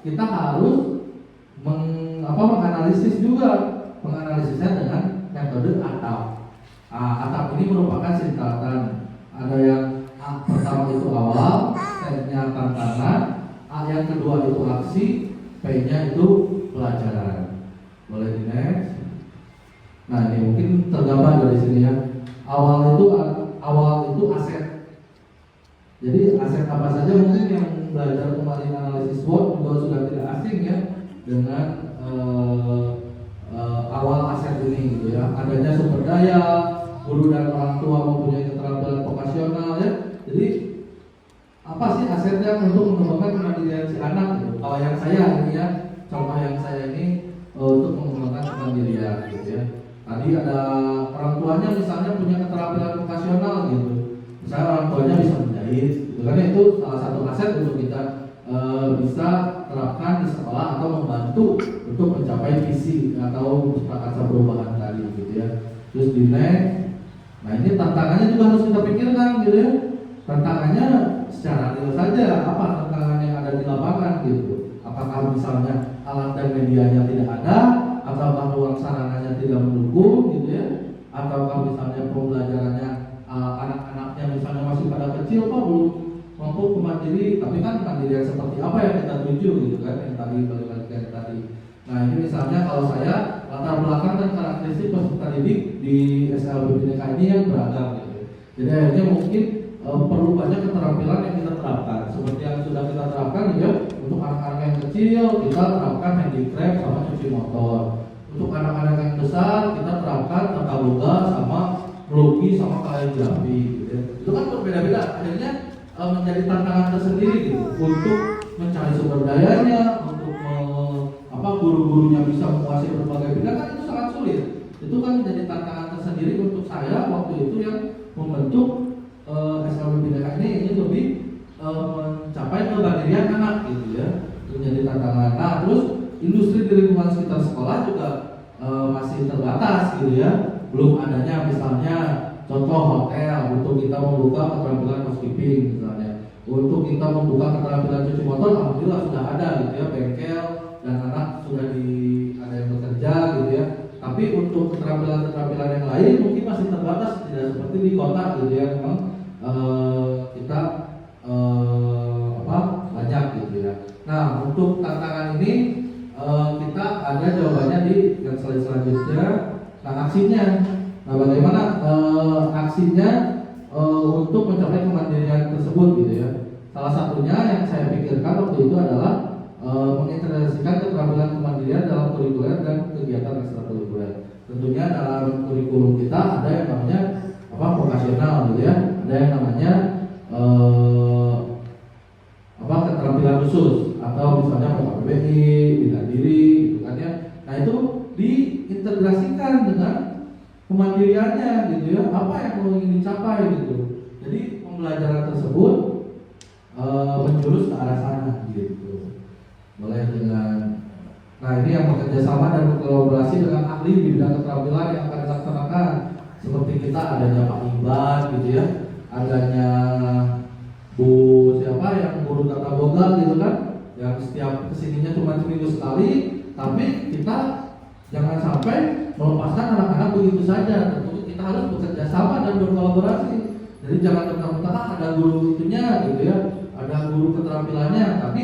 kita harus menganalisis juga, menganalisisnya dengan metode ATAP. ATAP ini merupakan singkatan. Ada yang pertama itu awal, T-nya tantangan, yang kedua itu aksi, P-nya itu pelajaran. Boleh di next. Nah ini mungkin tergambar dari sini ya. Awal itu aset. Jadi aset apa saja mungkin yang belajar kemarin analisis SWOT juga sudah tidak asing ya dengan awal aset ini gitu ya. Adanya sumber daya, guru dan orang tua mempunyai keterampilan vokasional ya. Jadi apa sih asetnya untuk mengembangkan kemandirian si anak gitu. Kalau yang saya ini ya, contoh yang saya ini untuk mengembangkan kemandirian gitu ya. Tadi ada orang tuanya misalnya punya keterampilan vokasional gitu. Misalnya orang tuanya bisa menjahit gitu kan, itu salah satu aset untuk kita bisa terapkan di sekolah atau membantu untuk mencapai visi atau prakarsa perubahan tadi gitu ya. Terus di next. Nah ini tantangannya juga harus kita pikirkan gitu ya. Tantangannya secara real saja, apa tantangan yang ada di lapangan gitu. Apakah misalnya alat dan medianya tidak ada, ataukah ruang sarananya tidak mendukung gitu ya, ataukah misalnya pembelajarannya anak-anaknya misalnya masih pada kecil kok belum mampu kemandiri, tapi kan kemandirian seperti apa yang kita tuju gitu kan, yang tadi balik lagi kayak tadi. Nah ini misalnya kalau saya latar belakang dan karakteristik peserta didik di SLB Bhinneka ini yang beragam gitu. Jadi akhirnya mungkin perlu banyak keterampilan yang kita terapkan. Seperti yang sudah kita terapkan ya, untuk anak-anak yang kecil kita terapkan handicraft sama cuci motor. Untuk anak-anak yang besar kita terapkan tata boga sama melukis sama kaligrafi gitu. Itu kan berbeda-beda, akhirnya menjadi tantangan tersendiri gitu untuk mencari sumber dayanya, untuk guru-gurunya bisa menguasai berbagai bidang kan itu sangat sulit. Itu kan menjadi tantangan tersendiri untuk saya waktu itu yang membentuk SLB Bhinneka ini ingin lebih mencapai kemandirian anak gitu ya. Itu menjadi tantangan. Nah terus industri di lingkungan sekitar sekolah juga masih terbatas gitu ya. Belum adanya misalnya contoh hotel untuk kita membuka keterampilan housekeeping misalnya. Untuk kita membuka keterampilan cuci motor alhamdulillah sudah ada gitu ya, bengkel dan anak sudah ada yang bekerja gitu ya. Tapi untuk keterampilan-keterampilan yang lain mungkin masih terbatas, tidak seperti di kota gitu ya. Memang kita banyak gitu ya. Nah untuk tantangan ini kita ada jawabannya di slide selanjutnya. Nah aksinya, nah bagaimana aksinya untuk mencapai kemandirian tersebut gitu ya. Salah satunya yang saya pikirkan waktu itu adalah mengintegrasikan keterampilan kemandirian dalam kurikuler dan kegiatan ekstrakurikuler. Tentunya dalam kurikulum kita ada yang namanya vokasional gitu ya, ada yang namanya keterampilan khusus atau misalnya PKBBI, bina diri gitu kan ya. Nah itu diintegrasikan dengan kemandiriannya gitu ya, apa yang mau ingin dicapai gitu. Jadi pembelajaran tersebut menjurus ke arah sana gitu. Mulai dengan, nah ini yang bekerja sama dan berkolaborasi dengan ahli di bidang keterampilan yang akan dilaksanakan. Seperti kita adanya Pak Iban gitu ya, adanya Bu siapa yang guru tata boga gitu kan, yang setiap kesininya cuma seminggu sekali, tapi kita jangan sampai melepaskan anak-anak begitu saja. Tentu kita harus bekerja sama dan berkolaborasi. Jadi jangan mentah-mentah ada guru itunya gitu ya, ada guru keterampilannya, tapi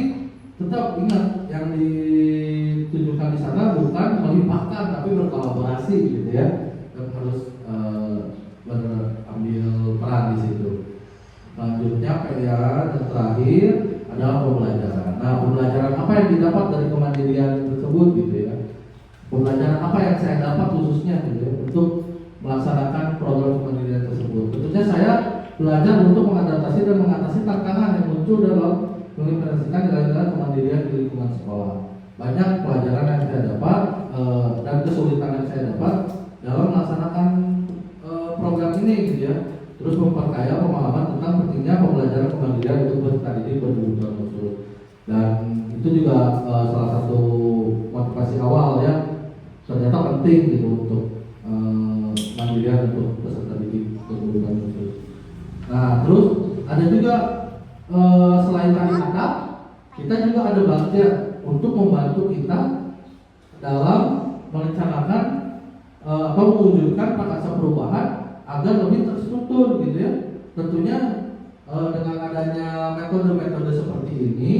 tetap ingat yang ditunjukkan di sana bukan melimpahkan tapi berkolaborasi gitu ya, dan harus berambil peran di situ. Selanjutnya PA dan terakhir adalah pembelajaran. Nah pembelajaran apa yang didapat dari kemandirian tersebut gitu ya. pembelajaran apa yang saya dapat khususnya gitu ya, untuk melaksanakan program kemandirian tersebut. Tentunya saya belajar untuk mengadaptasi dan mengatasi tantangan yang muncul dalam mengimplementasikan nilai-nilai kemandirian di lingkungan sekolah. Banyak pelajaran yang saya dapat dan kesulitan yang saya dapat dalam melaksanakan program ini gitu ya. Terus memperkaya pemahaman tentang pentingnya pembelajaran kemandirian untuk peserta didik berkebutuhan khusus. Dan itu juga salah satu motivasi awal ya, ternyata penting gitu untuk mandirian untuk peserta didik berkebutuhan khusus. Nah terus ada juga selain tadi atap, kita juga ada bagja untuk membantu kita dalam merencanakan atau mewujudkan prakarsa perubahan agar lebih terstruktur gitu ya. Tentunya dengan adanya metode-metode seperti ini,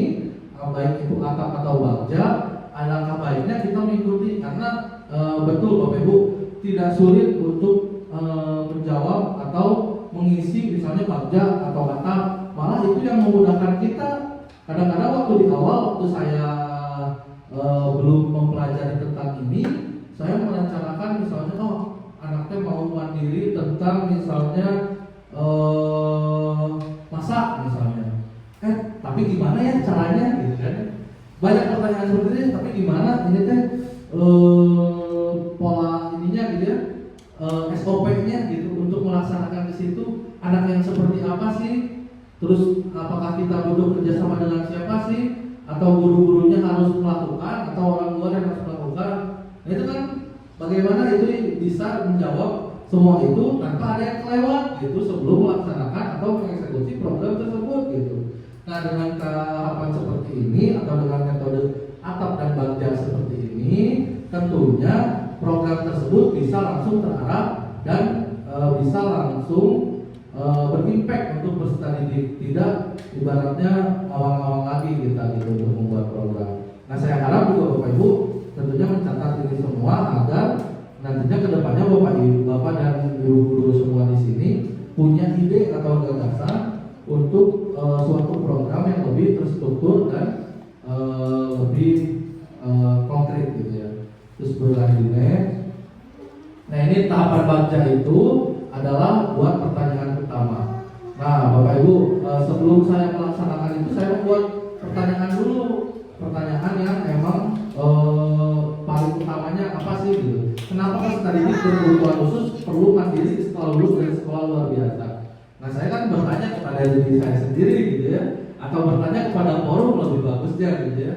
baik itu atap atau bagja, alangkah baiknya kita mengikuti karena betul Bapak Ibu tidak sulit untuk menjawab atau mengisi misalnya bagja atau atap, malah itu yang memudahkan kita. Kadang-kadang waktu di awal waktu saya belum mempelajari tentang ini, saya merencanakan misalnya anaknya mau mandiri tentang misalnya masak misalnya, tapi gimana ya caranya gitu kan? Banyak pertanyaan seperti ini, tapi gimana ini teh pola ininya gitu ya, SOP-nya gitu untuk melaksanakan di situ. Anak yang seperti apa sih? Terus apakah kita butuh kerjasama dengan siapa sih? Atau guru-gurunya harus melakukan atau orang luar yang harus melakukan? Nah itu kan bagaimana itu bisa menjawab semua itu tanpa ada yang kelewat gitu sebelum melaksanakan atau mengeksekusi program tersebut gitu. Nah dengan tahapan seperti ini atau dengan metode atap dan bagja seperti ini, tentunya program tersebut bisa langsung terarah dan bisa langsung berimpact untuk peserta didik, tidak ibaratnya awang-awang lagi kita gitu untuk membuat program. Nah saya harap juga Bapak Ibu tentunya mencatat ini semua agar nantinya kedepannya Bapak dan Ibu guru semua di sini punya ide atau gagasan untuk suatu program yang lebih terstruktur dan lebih konkret gitu ya. Terus berlanjutnya, nah ini tahapan baca itu adalah buat pertanyaan utama. Nah Bapak Ibu, sebelum saya melaksanakan itu saya membuat pertanyaan dulu, pertanyaan yang emang paling utamanya apa sih gitu. Kenapa peserta didik berkebutuhan khusus perlu mandiri setelah lulus dari sekolah luar biasa? Nah saya kan bertanya kepada diri saya sendiri gitu ya, atau bertanya kepada forum lebih bagusnya gitu ya.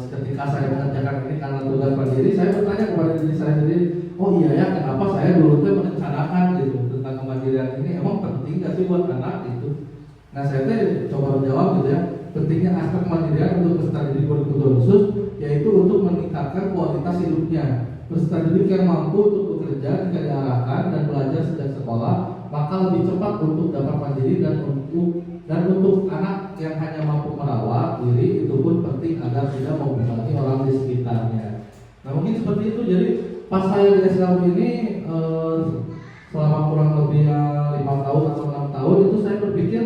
Ketika saya mengerjakan ini karena tugas mandiri, saya bertanya kepada diri saya sendiri, oh iya ya kenapa saya dulu tuh merencanakan gitu tentang kemandirian ini, emang penting gak sih buat anak gitu. Nah saya tuh coba menjawab gitu ya, pentingnya aspek kemandirian untuk peserta didik berkebutuhan khusus yaitu untuk meningkatkan kualitas hidupnya. Peserta didik yang mampu untuk bekerja jika diarahkan dan belajar sejak sekolah, maka lebih cepat untuk dapat mandiri dan untuk anak yang hanya mampu merawat diri itu pun penting agar tidak membebani orang di sekitarnya. Nah mungkin seperti itu. Jadi pas saya di SLB ini selama kurang lebih 5 tahun atau 6 tahun itu saya berpikir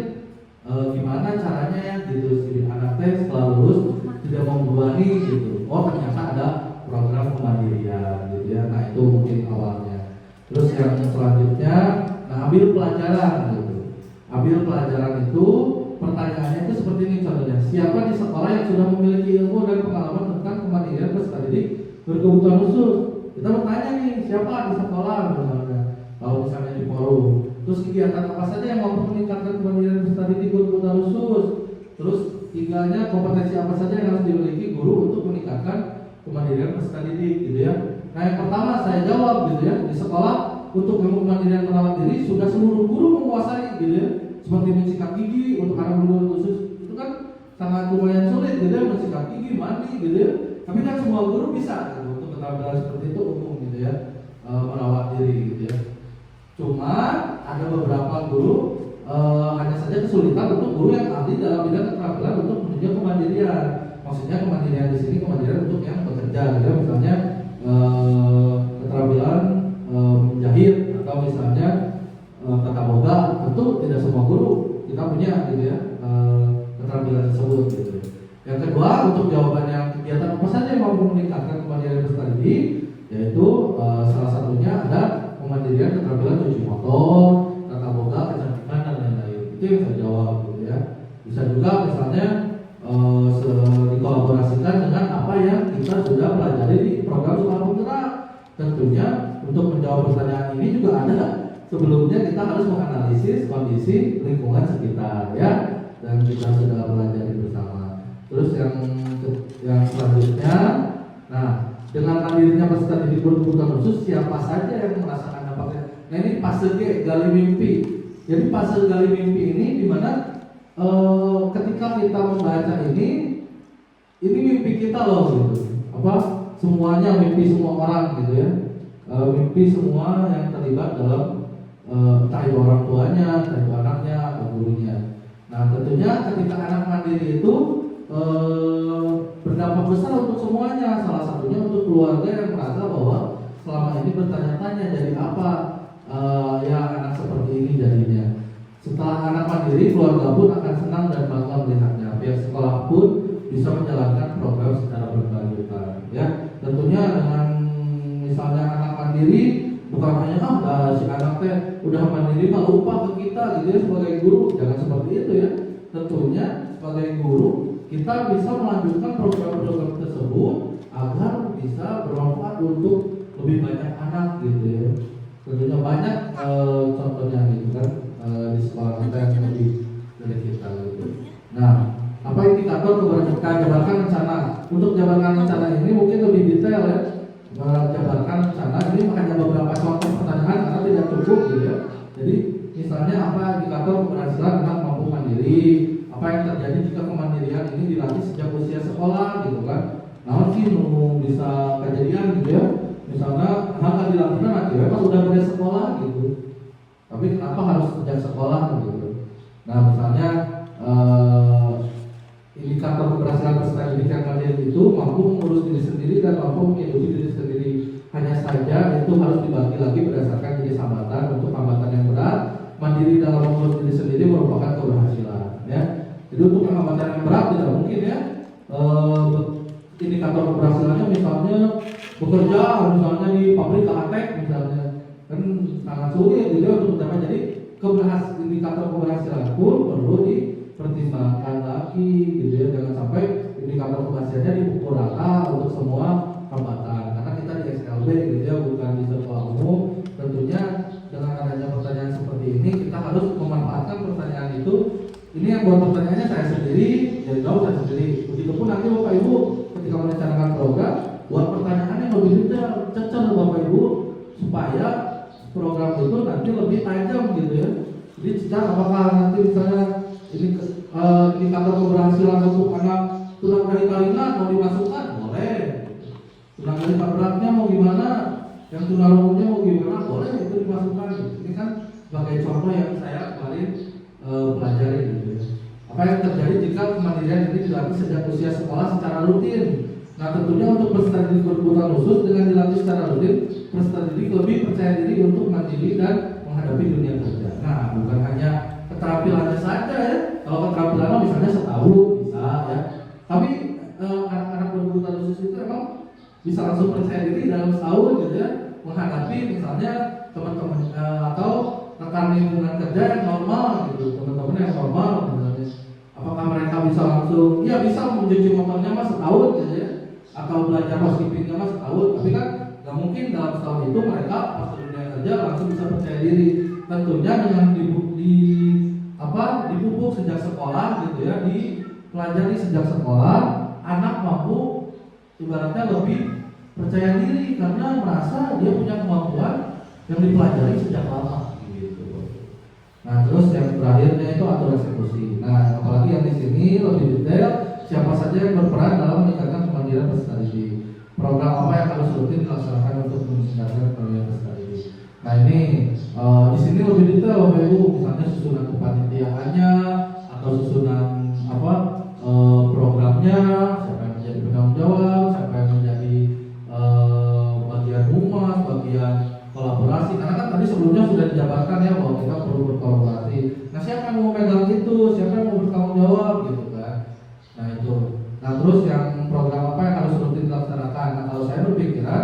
gimana caranya ya gitu si anak setelah lulus tidak membebani gitu. Oh ternyata ada program kemandirian gitu ya. Nah itu mungkin awalnya. Terus yang selanjutnya, nah ambil pelajaran gitu. Ambil pelajaran itu, pertanyaannya itu seperti ini contohnya. Siapa di sekolah yang sudah memiliki ilmu dan pengalaman tentang kemandirian peserta didik berkebutuhan khusus? Kita bertanya nih, siapa di sekolah misalnya, kalau misalnya di forum. Terus kegiatan apa saja yang mampu meningkatkan kemandirian peserta didik berkebutuhan khusus? Terus tinggalnya kompetensi apa saja yang harus dimiliki guru untuk meningkatkan kemandirian peserta didik gitu ya. Nah yang pertama saya jawab gitu ya, di sekolah untuk ilmu kemandirian merawat diri sudah seluruh guru menguasai gitu ya. Seperti mensikat gigi untuk anak berkebutuhan khusus itu kan sangat lumayan sulit gitu ya, mensikat gigi, mandi gitu ya. Tapi kan semua guru bisa gitu, untuk keterampilan seperti itu umum gitu ya, merawat diri gitu ya. Cuma ada beberapa guru hanya saja kesulitan untuk guru yang ahli dalam bidang keterampilan untuk menuju kemandirian. Maksudnya kemandirian di sini kemandirian untuk yang bekerja gitu ya, misalnya keterampilan menjahit atau misalnya tata boga. Tentu tidak semua guru kita punya gitu ya keterampilan tersebut gitu. Yang kedua, untuk jawabannya kegiatan apa saja yang mampu meningkatkan kemandirian peserta didik Bisa juga misalnya dikolaborasikan dengan apa yang kita sudah pelajari di program sekolah penggerak. Tentunya untuk menjawab pertanyaan ini juga ada sebelumnya kita harus menganalisis kondisi lingkungan sekitar ya, dan kita sudah pelajari bersama. Terus yang selanjutnya, nah dengan hadirnya peserta didik berkebutuhan khusus, siapa saja yang merasakan dampaknya? Nah ini fase G, gali mimpi. Jadi fase gali mimpi ini dimana ketika kita membaca ini mimpi kita loh gitu. Apa? Semuanya mimpi semua orang gitu ya. Mimpi semua yang terlibat dalam entah itu orang tuanya, entah itu anaknya atau gurunya. Nah tentunya ketika anak mandiri itu berdampak besar untuk semuanya. Salah satunya untuk keluarga yang merasa bahwa selama ini bertanya-tanya jadi apa ya anak seperti ini jadinya. Setelah anak mandiri, keluarga pun akan senang dan bangga melihatnya. Pihak sekolah pun bisa menjalankan program secara berkelanjutan. Ya, tentunya dengan misalnya anak mandiri bukan hanya si anak teh udah mandiri mah lupa ke kita gitu ya sebagai guru. Jangan seperti itu ya. Tentunya sebagai guru kita bisa melanjutkan program-program tersebut agar bisa bermanfaat untuk lebih banyak anak gitu ya. Tentunya banyak contohnya gitu kan di sekolah kita yang lebih dari kita gitu. Nah, apa indikator keberhasilan jabarkan rencana? Untuk jabarkan rencana ini mungkin lebih detail ya. Jabarkan rencana ini hanya beberapa contoh pertanyaan karena tidak cukup gitu ya. Jadi misalnya apa indikator keberhasilan anak mampu mandiri? Apa yang terjadi jika kemandirian ini dilatih sejak usia sekolah gitu kan? Nah, sih bisa kejadian gitu ya. Misalnya hal dilakukan nanti memang udah dari sekolah gitu. Tapi kenapa harus sejak sekolah gitu? Nah, misalnya indikator keberhasilan peserta didik yang mandiri itu mampu mengurus diri sendiri dan mampu menghidupi diri sendiri. Hanya saja itu harus dibagi lagi berdasarkan jenis hambatan. Untuk hambatan yang berat, mandiri dalam mengurus diri sendiri merupakan keberhasilan. Ya, jadi untuk hambatan yang berat tidak mungkin ya. Indikator keberhasilannya misalnya bekerja misalnya di pabrik KATEK misalnya kan sangat sulit gitu ya untuk mencapai. Jadi indikator keberhasilan pun perlu dipertimbangkan lagi gitu ya, jangan sampai indikator keberhasilannya dipukul rata untuk semua hambatan karena kita di SLB gitu ya, bukan di sekolah umum. Tentunya dengan adanya pertanyaan seperti ini kita harus memanfaatkan pertanyaan itu. Ini yang buat pertanyaannya saya sendiri, jadi jawab saya sendiri. Begitupun nanti Bapak Ibu ketika merencanakan program buat pertanyaan yang lebih detail, cecer Bapak Ibu supaya program itu nanti lebih tajam gitu ya. Jadi cecer apakah nanti misalnya ini indikator keberhasilan untuk anak tulang dari talingan mau dimasukkan boleh, tulang dari beratnya mau gimana, yang tunarungunya mau gimana boleh itu dimasukkan. Ini kan sebagai contoh yang saya kemarin pelajari gitu ya. Apa yang terjadi jika kemandirian ini dilatih sejak usia sekolah secara rutin? Nah tentunya untuk peserta didik berkebutuhan khusus dengan dilatih secara rutin, peserta didik lebih percaya diri untuk mandiri dan menghadapi dunia kerja. Nah bukan hanya keterampilannya saja ya. Kalau keterampilannya misalnya setahun bisa ya. Tapi anak-anak berkebutuhan khusus itu emang bisa langsung percaya diri dalam setahun gitu ya, menghadapi misalnya teman-teman atau rekan lingkungan kerja yang normal gitu, teman-teman yang normal misalnya. Apakah mereka bisa langsung, ya bisa mencuci motornya mas setahun gitu ya, atau belajar housekeepingnya mas setahun. Tapi kan nggak mungkin dalam setahun itu mereka pas dunia kerja langsung bisa percaya diri. Tentunya dengan dipupuk sejak sekolah gitu ya, dipelajari sejak sekolah, anak mampu ibaratnya lebih percaya diri karena merasa dia punya kemampuan yang dipelajari sejak lama. Nah terus yang terakhirnya itu atur eksekusi. Nah apalagi yang di sini lebih detail siapa saja yang berperan dalam meningkatkan kemandirian peserta didik. Program apa yang harus rutin dilaksanakan untuk meningkatkan kemandirian peserta didik. Nah ini di sini lebih detail Bapak Ibu, misalnya susunan kepanitiaannya atau susunan programnya, siapa yang menjadi penanggung jawab, siapa yang menjadi bagian humas, bagian kolaborasi. Karena kan tadi sebelumnya sudah dijabarkan ya bahwa kita perlu berkolaborasi. Nah siapa yang mau pegang itu, siapa yang mau bertanggung jawab gitu kan. Nah itu. Nah terus yang program apa yang harus rutin dilaksanakan. Nah kalau saya berpikiran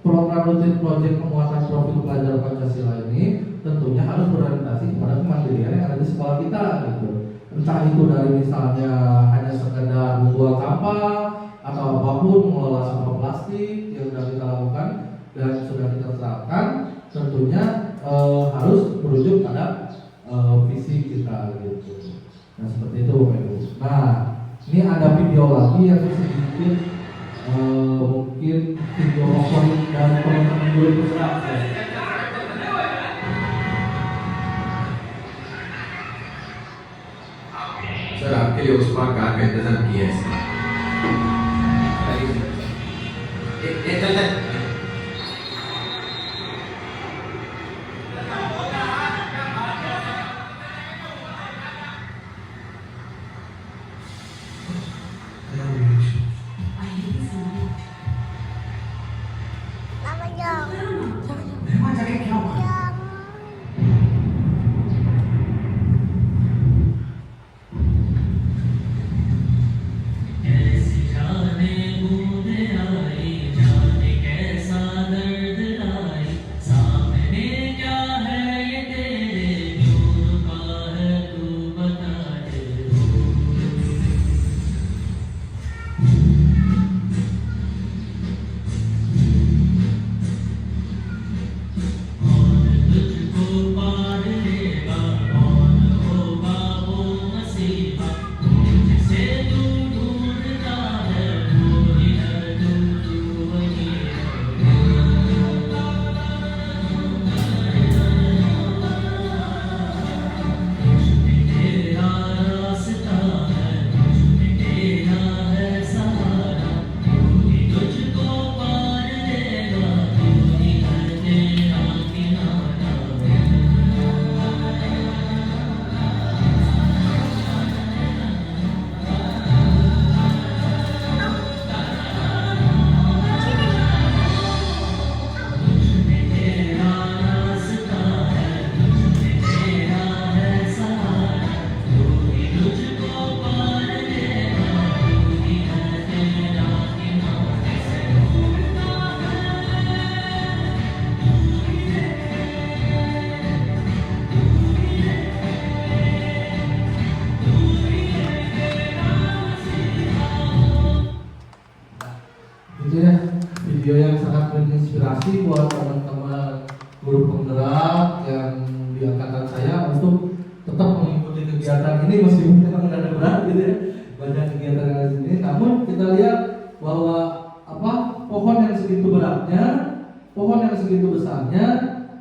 program rutin proyek penguatan profil pelajar Pancasila ini tentunya harus berorientasi kepada kemandirian yang ada di sekolah kita gitu. entah itu dari misalnya hanya sekedar membuang sampah atau apapun, mengelola sampah plastik yang sudah kita lakukan dan sudah kita terapkan, tentunya harus merujuk pada visi kita gitu. Nah seperti itu Bapak Ibu. Nah ini ada video lagi yang sedikit mungkin video favorit dari teman-teman guru penggerak ya. Sir आपके लिए उस बार कार का इंतजाम किया है सर चल video yang sangat menginspirasi buat teman-teman guru penggerak yang di angkatan saya untuk tetap mengikuti kegiatan ini meskipun memang ada berat gitu ya, banyak kegiatan yang ada di sini. Namun kita lihat bahwa pohon yang segitu beratnya, pohon yang segitu besarnya,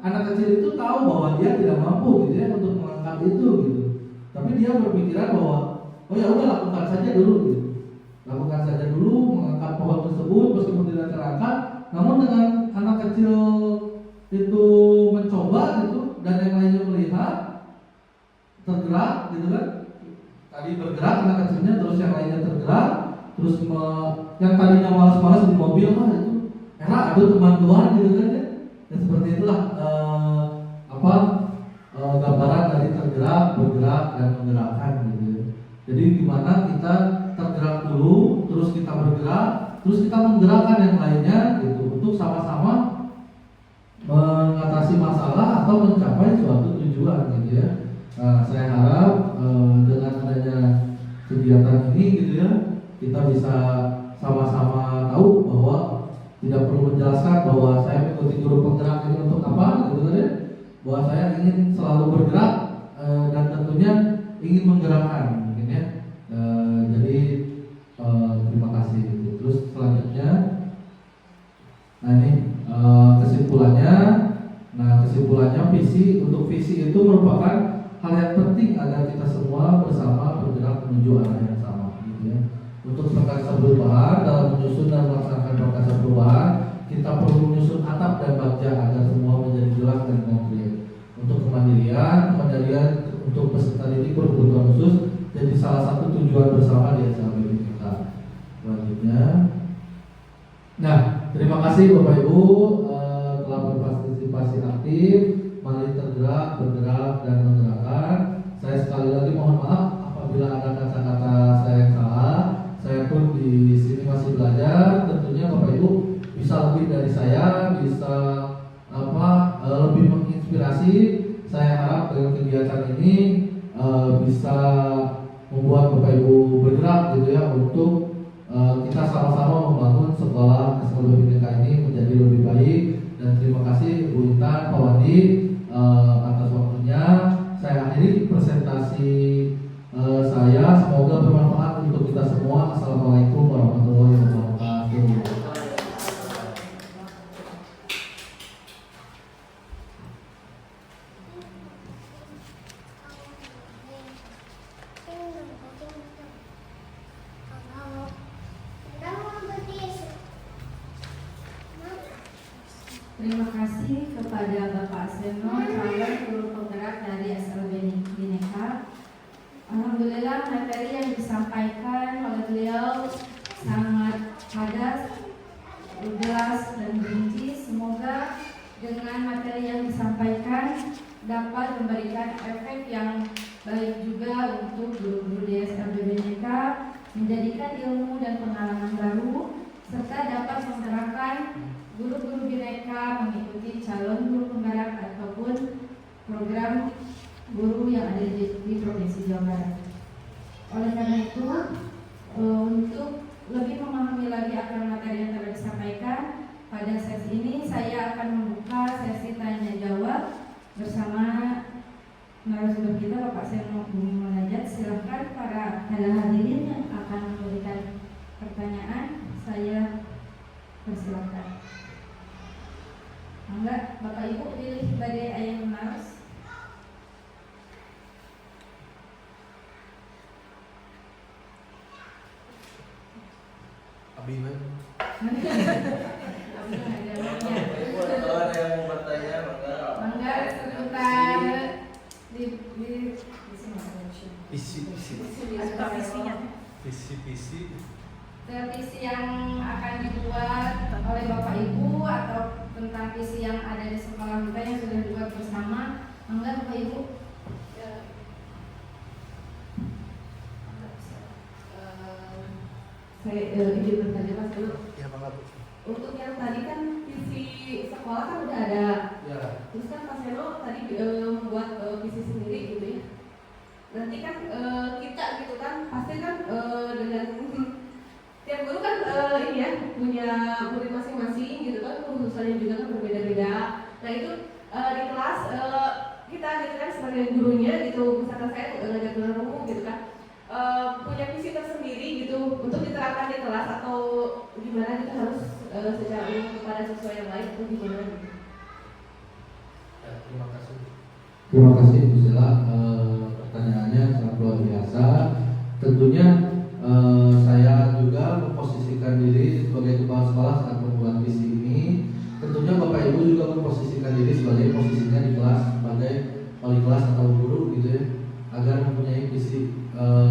anak kecil itu tahu bahwa dia tidak mampu gitu ya untuk mengangkat itu gitu. Tapi dia berpikiran bahwa oh ya udah lakukan saja dulu gitu. Lakukan saja dulu mengangkat pohon tersebut meskipun tidak terangkat. Namun dengan anak kecil itu mencoba gitu dan yang lainnya melihat tergerak gitu kan. Tadi bergerak anak kecilnya, terus yang lainnya tergerak, terus yang tadinya malas-malas di mobil itu enak itu teman Tuhan gitu kan ya. Dan seperti itulah gambaran dari tergerak, bergerak dan menggerakkan gitu. Jadi gimana kita tergerak dulu, terus kita bergerak, terus kita menggerakkan yang lainnya gitu untuk sama-sama mengatasi masalah atau mencapai suatu tujuan gitu ya. Saya harap dengan adanya kegiatan ini gitu ya, kita bisa sama-sama tahu bahwa tidak perlu menjelaskan bahwa saya mengikuti guru penggerak ini untuk apa gitu kan ya. Bahwa saya ingin selalu bergerak dan tentunya ingin menggerakkan mungkin ya. Jadi terima kasih gitu. Terus selanjutnya, nah ini kesimpulannya. Nah kesimpulannya untuk visi itu merupakan hal yang penting agar kita semua bersama bergerak menuju arah yang sama gitu ya. Untuk prakarsa perubahan, dalam menyusun dan melaksanakan prakarsa perubahan, kita perlu menyusun atap dan bagja agar semua menjadi jelas dan konkret. Untuk kemandirian untuk peserta didik berkebutuhan khusus jadi salah satu tujuan bersama di SLB kita. Selanjutnya, nah terima kasih Bapak Ibu telah berpartisipasi aktif. Mari tergerak, bergerak dan menggerakkan. Saya sekali lagi mohon maaf apabila ada kata-kata saya yang salah. Saya pun di sini masih belajar. Tentunya Bapak Ibu bisa lebih dari saya, bisa lebih menginspirasi. Saya harap dengan kegiatan ini bisa membuat Bapak Ibu bergerak gitu ya untuk kita sama-sama membangun sekolah SLB Bhinneka ini menjadi lebih baik. Dan terima kasih Bu Intan, Pak Wandi atas waktunya. Saya akhiri presentasi saya. Semoga bermanfaat untuk kita semua. Assalamualaikum warahmatullahi wabarakatuh. Terima kasih kepada Bapak Seno, calon guru penggerak dari SLB Bhinneka. Alhamdulillah materi yang disampaikan oleh beliau sangat padat, jelas dan rinci. Semoga dengan materi yang disampaikan dapat memberikan efek yang baik juga untuk guru-guru di SLB Bhinneka, menjadikan ilmu dan pengalaman baru, serta dapat menggerakkan guru-guru Bhinneka mengikuti calon guru penggerak ataupun program guru yang ada di Provinsi Jawa Barat. Oleh karena itu, untuk lebih memahami lagi akan materi yang telah disampaikan pada sesi ini, saya akan membuka sesi tanya jawab bersama narasumber kita Bapak Seno Bumi Munajat. Silakan para hadirin yang akan memberikan pertanyaan, saya persilakan. Enggak, Bapak Ibu pilih badai ayam maros. Abi man. Kalau ada yang mau bertanya, Mangga sebentar di visi yang akan dibuat oleh Bapak Ibu atau tentang visi yang ada di sekolah kita yang sudah dibuat bersama. Mangga Bapak Ibu. Saya izin bertanya Mas dulu. Ya, Bang. Untuk yang tadi kan visi sekolah kan udah ada. Ya. Terus kan Pak Seno tadi membuat visi sendiri gitu ya. Nanti kan kita gitu kan pasti kan dengan tiap guru kan ini ya punya murid masing-masing gitu kan, khususnya juga kan berbeda-beda. Nah itu di kelas kita gitu kan sebagai gurunya gitu, misalkan saya ngajar guru umum gitu kan, punya visi tersendiri gitu untuk diterapkan di kelas atau gimana kita harus secara umum kepada siswa yang lain atau gimana gitu. Ya, terima kasih. Terima kasih Bu Sela, pertanyaannya sangat luar biasa. Tentunya saya juga memposisikan diri sebagai kepala sekolah saat membuat visi ini. Tentunya Bapak Ibu juga memposisikan diri sebagai posisinya di kelas, sebagai wali kelas atau guru gitu ya, agar mempunyai visi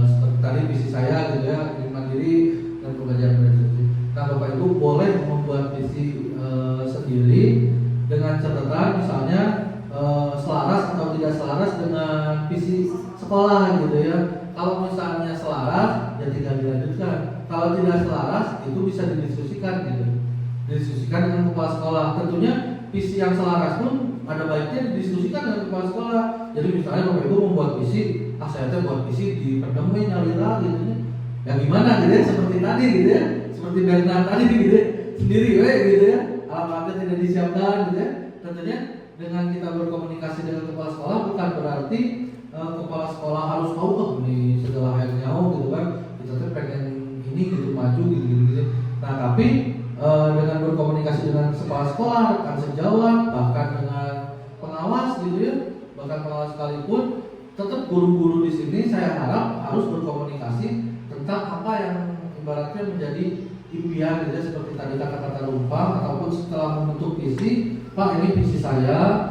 seperti tadi visi saya gitu ya, mandiri dan pembelajaran berarti. Nah Bapak Ibu boleh membuat visi sendiri dengan catatan misalnya selaras atau tidak selaras dengan visi sekolah gitu ya. Kalau misalnya selaras, ya tidak dilanjutkan. Kalau tidak selaras, itu bisa didiskusikan gitu. Didiskusikan dengan kepala sekolah. Tentunya visi yang selaras pun ada baiknya didiskusikan dengan kepala sekolah. Jadi misalnya Bapak Ibu membuat visi, saya tuh buat visi di Perdemuin Nyalira gitu ya. Ya gimana gitu ya, seperti tadi gitu ya. Seperti Bernard tadi gitu ya. Sendiri gitu ya. Alamatnya tidak disiapkan gitu ya. Tentunya dengan kita berkomunikasi dengan kepala sekolah bukan berarti kepala sekolah harus tahu kok ini segala halnya gitu kan, kita tuh pengen ini gitu maju gitu. Nah tapi dengan berkomunikasi dengan kepala sekolah, rekan sejawat, bahkan dengan pengawas gitu ya, bahkan pengawas sekalipun, tetap guru-guru di sini saya harap harus berkomunikasi tentang apa yang ibaratnya menjadi impian gitu ya, seperti tadi kata-kata Lumpang ataupun setelah membentuk visi, Pak ini visi saya,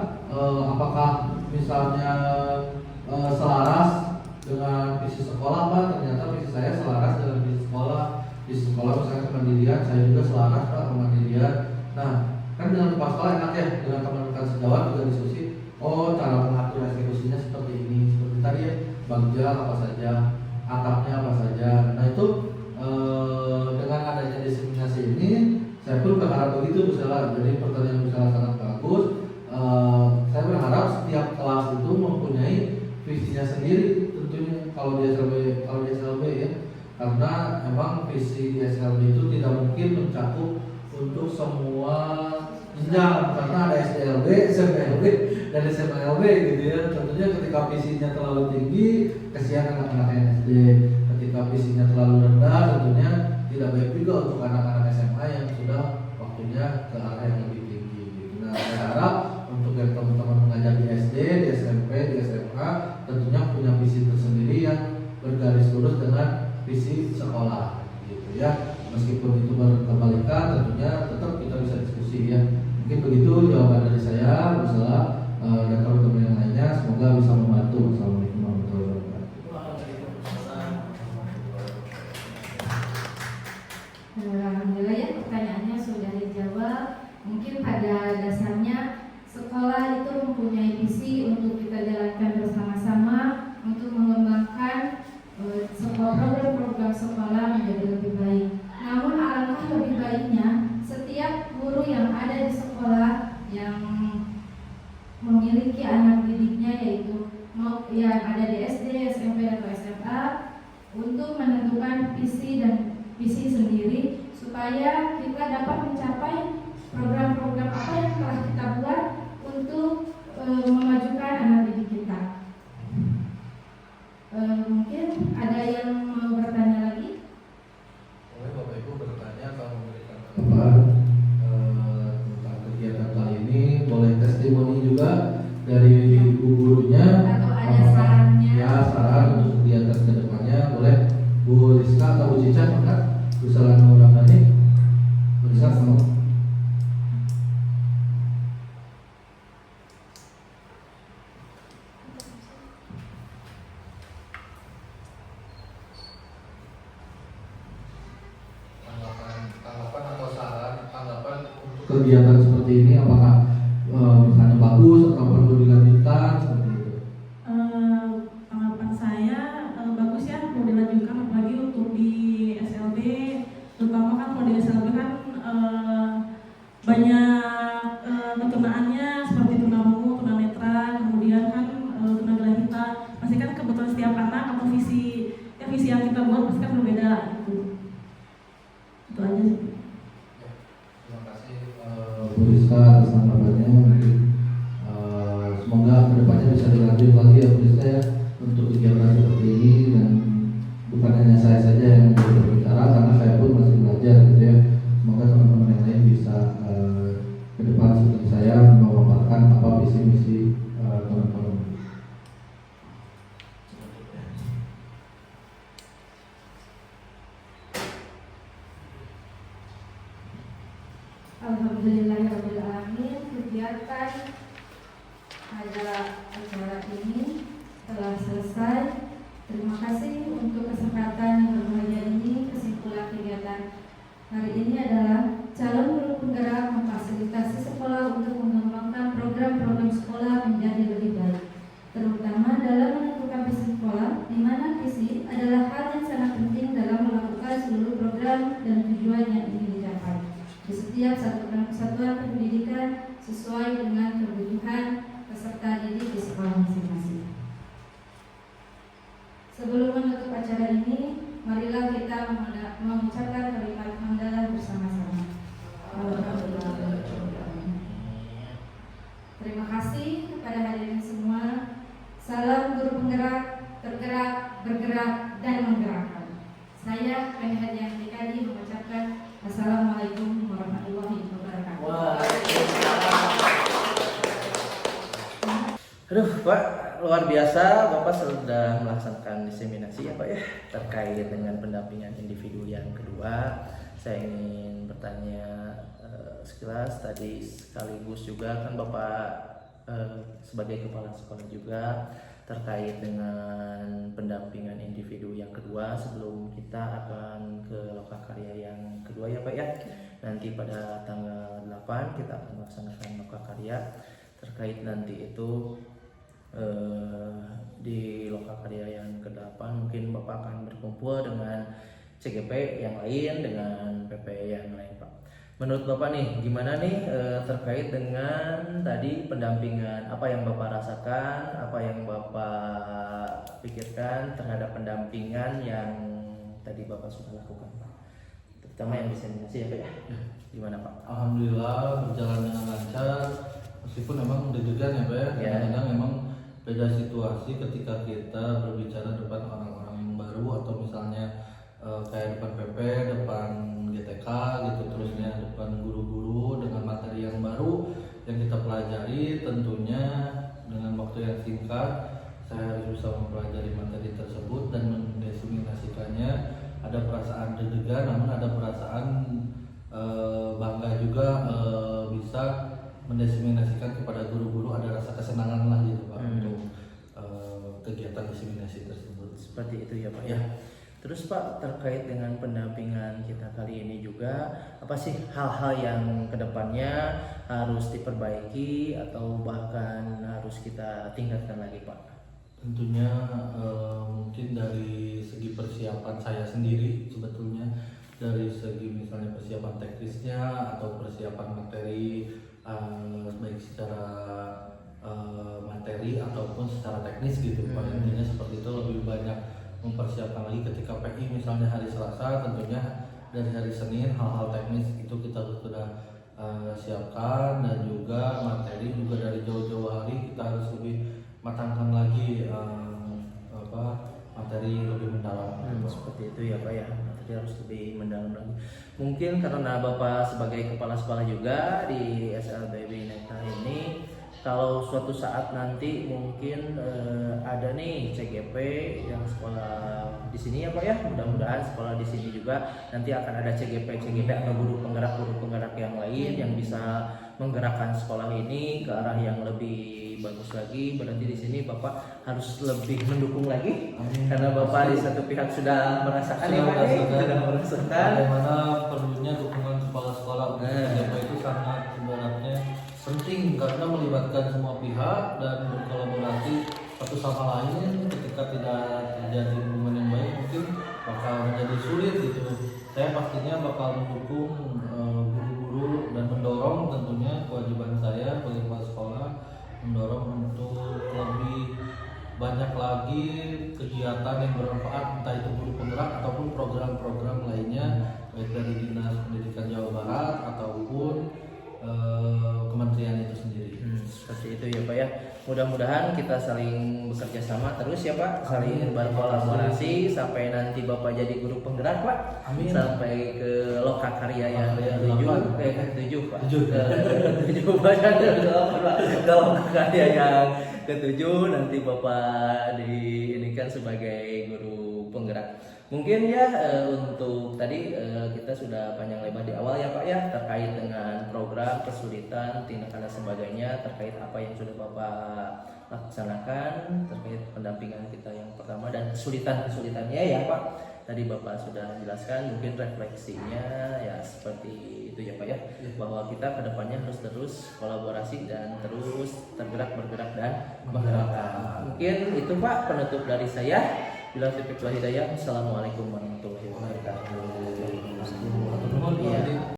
apakah misalnya selaras dengan visi sekolah Pak? Ternyata visi saya selaras dengan visi sekolah. Visi sekolah misalnya kemandirian, saya juga selaras Pak kemandirian. Nah, kan dengan kepala sekolah enak ya, dengan teman-teman sejawat juga diskusi. Oh, cara mengatur eksekusinya seperti ini, seperti tadi ya, bagja apa saja, atapnya apa saja. Nah itu dengan adanya diseminasi ini, saya pun berharap begitu Bu Sela. Jadi pertanyaan Bu Sela sangat bagus. Saya berharap setiap kelas itu mempunyai visinya sendiri. Tentunya kalau di karena emang visi di SLB itu tidak mungkin mencakup untuk semua jenjang, karena ada SDLB, SMPLB, dan SMLB gitu ya. Tentunya ketika visinya terlalu tinggi, kesian anak-anak SD. Ketika visinya terlalu rendah, tentunya tidak baik juga untuk anak-anak SMA yang sudah waktunya ke arah yang lebih tinggi gitu. Nah, saya harap untuk yang teman-teman mengajar di SD, di SMP, di SMA tentunya punya visi tersendiri yang bergaris lurus dengan visi sekolah gitu ya. Meskipun itu berkebalikan, tentunya tetap kita bisa diskusi ya. Mungkin begitu jawaban dari saya. Wassalamualaikum dan teman-teman yang lainnya, semoga bisa membantu. Wassalamualaikum warahmatullahi wabarakatuh. Alhamdulillah ya, pertanyaannya sudah dijawab. Mungkin pada dasarnya sekolah itu mempunyai visi untuk kita jalankan bersama-sama untuk mengembangkan program-program sekolah menjadi lebih baik. Namun alangkah lebih baiknya setiap guru yang ada di sekolah yang memiliki anak didiknya, yaitu yang ada di SD, SMP atau SMA, untuk menentukan visi dan visi sendiri supaya kita dapat mencapai program-program apa yang telah kita buat untuk memajukan anak didik kita. Mungkin ada yang mau bertanya lagi? Boleh Bapak Ibu bertanya atau memberikan tanggapan tentang kegiatan kali ini. Boleh testimoni juga dari ibu gurunya Atau ada sarannya? Ya, saran untuk kegiatan kedepannya. Boleh Bu Rizka atau Bu Cica, maka Bu Salana Ramdhani. Bu Rizka mau? Tanggapan atau saran tanggapan untuk kegiatan seperti ini, apakah misalnya bagus atau perlu dilanjutkan seperti itu? Tanggapan saya bagus ya, mau dilanjutkan apalagi untuk di SLB, terutama kan kalau di SLB kan banyak ketunaannya seperti tunarungu, tunanetra, kemudian kan tunagrahita. Pasti kan kebetulan setiap anak atau visi yang kita buat pasti kan berbeda gitu. Itu aja sih. Terima kasih Bu Rizka atas tanggapannya. Mungkin semoga kedepannya bisa dilanjut lagi ya Bu Rizka ya untuk kegiatan seperti ini, dan bukan hanya saya saja yang berbicara karena saya pun masih belajar gitu ya. Semoga teman-teman yang lain bisa ke depan seperti saya memaparkan apa visi misi teman-teman. Alhamdulillahirrahmanirrahim. Kegiatan acara ini telah selesai. Terima kasih untuk kesempatan yang berbahagia ini. Kesimpulan kegiatan hari ini adalah calon guru penggerak memfasilitasi sekolah untuk mengembangkan program-program sekolah menjadi lebih baik, terutama dalam menentukan visi sekolah, di mana visi adalah hal yang sangat penting dalam melakukan seluruh program dan tujuan yang ingin dicapai di setiap satuan pendidikan sesuai dengan kebutuhan peserta didik di sekolah masing-masing. Sebelum menutup acara ini, marilah kita mengucapkan kalimat hamdalah bersama-sama. Terima kasih kepada hadirin semua. Salam guru penggerak, tergerak, bergerak, dan menggerakkan. Saya Penyihat yang Dikadi mengucapkan Assalamualaikum warahmatullahi wabarakatuh. Aduh Pak, luar biasa. Bapak sudah melaksanakan diseminasi ya Pak ya, terkait dengan pendampingan individu yang kedua. Saya ingin bertanya sekilas tadi, sekaligus juga kan Bapak sebagai kepala sekolah juga terkait dengan pendampingan individu yang kedua. Sebelum kita akan ke lokakarya yang kedua ya Pak ya, nanti pada tanggal 8 kita akan melaksanakan lokakarya. Terkait nanti itu di lokakarya yang ke-8 mungkin Bapak akan berkumpul dengan CGP yang lain, dengan PP yang lain Pak. Menurut Bapak nih, gimana nih terkait dengan tadi pendampingan, apa yang Bapak rasakan, apa yang Bapak pikirkan terhadap pendampingan yang tadi Bapak sudah lakukan Pak? Terutama yang diseminasi ya Pak ya? Gimana Pak? Alhamdulillah berjalan dengan lancar, meskipun memang deg-degan ya Pak ya. Kadang-kadang memang beda situasi ketika kita berbicara depan orang-orang yang baru atau misalnya kayak depan PP, depan GTK gitu, terusnya depan guru-guru dengan materi yang baru yang kita pelajari. Tentunya dengan waktu yang singkat saya harus bisa mempelajari materi tersebut dan mendesimulasikannya. Ada perasaan deg-degan, namun ada perasaan bangga juga bisa mendesimulasikan kepada guru-guru, ada rasa kesenangan lah gitu Pak untuk kegiatan diseminasi tersebut. Seperti itu ya Pak ya. Terus Pak, terkait dengan pendampingan kita kali ini juga, apa sih hal-hal yang kedepannya harus diperbaiki atau bahkan harus kita tingkatkan lagi Pak? Tentunya mungkin dari segi persiapan saya sendiri sebetulnya, dari segi misalnya persiapan teknisnya atau persiapan materi baik secara materi ataupun secara teknis gitu. Pada intinya seperti itu, lebih banyak mempersiapkan lagi ketika PI misalnya hari Selasa, tentunya dari hari Senin hal-hal teknis itu kita sudah siapkan, dan juga materi juga dari jauh-jauh hari kita harus lebih matangkan lagi materi lebih mendalam. Seperti itu ya Pak ya, materi harus lebih mendalam lagi. Mungkin karena Bapak sebagai kepala sekolah juga di SLBB Netra ini, kalau suatu saat nanti mungkin ada nih CGP yang sekolah di sini ya Pak ya, mudah-mudahan sekolah di sini juga nanti akan ada CGP atau guru penggerak yang lain yang bisa menggerakkan sekolah ini ke arah yang lebih bagus lagi. Berarti di sini Bapak harus lebih mendukung lagi. Amin. Karena Bapak di satu pihak sudah merasakan bagaimana perlunya dukungan kepala sekolah untuk CGP itu sangat sebenarnya penting, karena melibatkan semua pihak dan berkolaborasi satu sama lain. Ketika tidak terjadi hubungan yang baik mungkin bakal menjadi sulit gitu. Saya pastinya bakal mendukung guru-guru dan mendorong, tentunya kewajiban saya sebagai kepala sekolah mendorong untuk lebih banyak lagi kegiatan yang bermanfaat, entah itu guru penggerak ataupun program-program lainnya baik dari Dinas Pendidikan Jawa Barat ataupun kementerian itu sendiri. Seperti itu ya Pak ya. Mudah-mudahan kita saling bekerja sama terus ya Pak, saling berkolaborasi sampai nanti Bapak jadi guru penggerak Pak. Amin. Sampai ke Lokakarya yang ke-7 Pak. Ke-7 banyak ke Lokakarya yang ke-7 nanti Bapak diinikan sebagai guru penggerak. Mungkin ya untuk tadi kita sudah panjang lebar di awal ya Pak ya, terkait dengan program, kesulitan, tindakan dan sebagainya, terkait apa yang sudah Bapak laksanakan, terkait pendampingan kita yang pertama dan kesulitannya ya Pak. Tadi Bapak sudah menjelaskan, mungkin refleksinya ya seperti itu ya Pak ya, bahwa kita kedepannya harus terus kolaborasi dan terus bergerak dan menggerakkan. Mungkin itu Pak penutup dari saya. Bila taufiq wal hidayah. Assalamualaikum warahmatullahi wabarakatuh.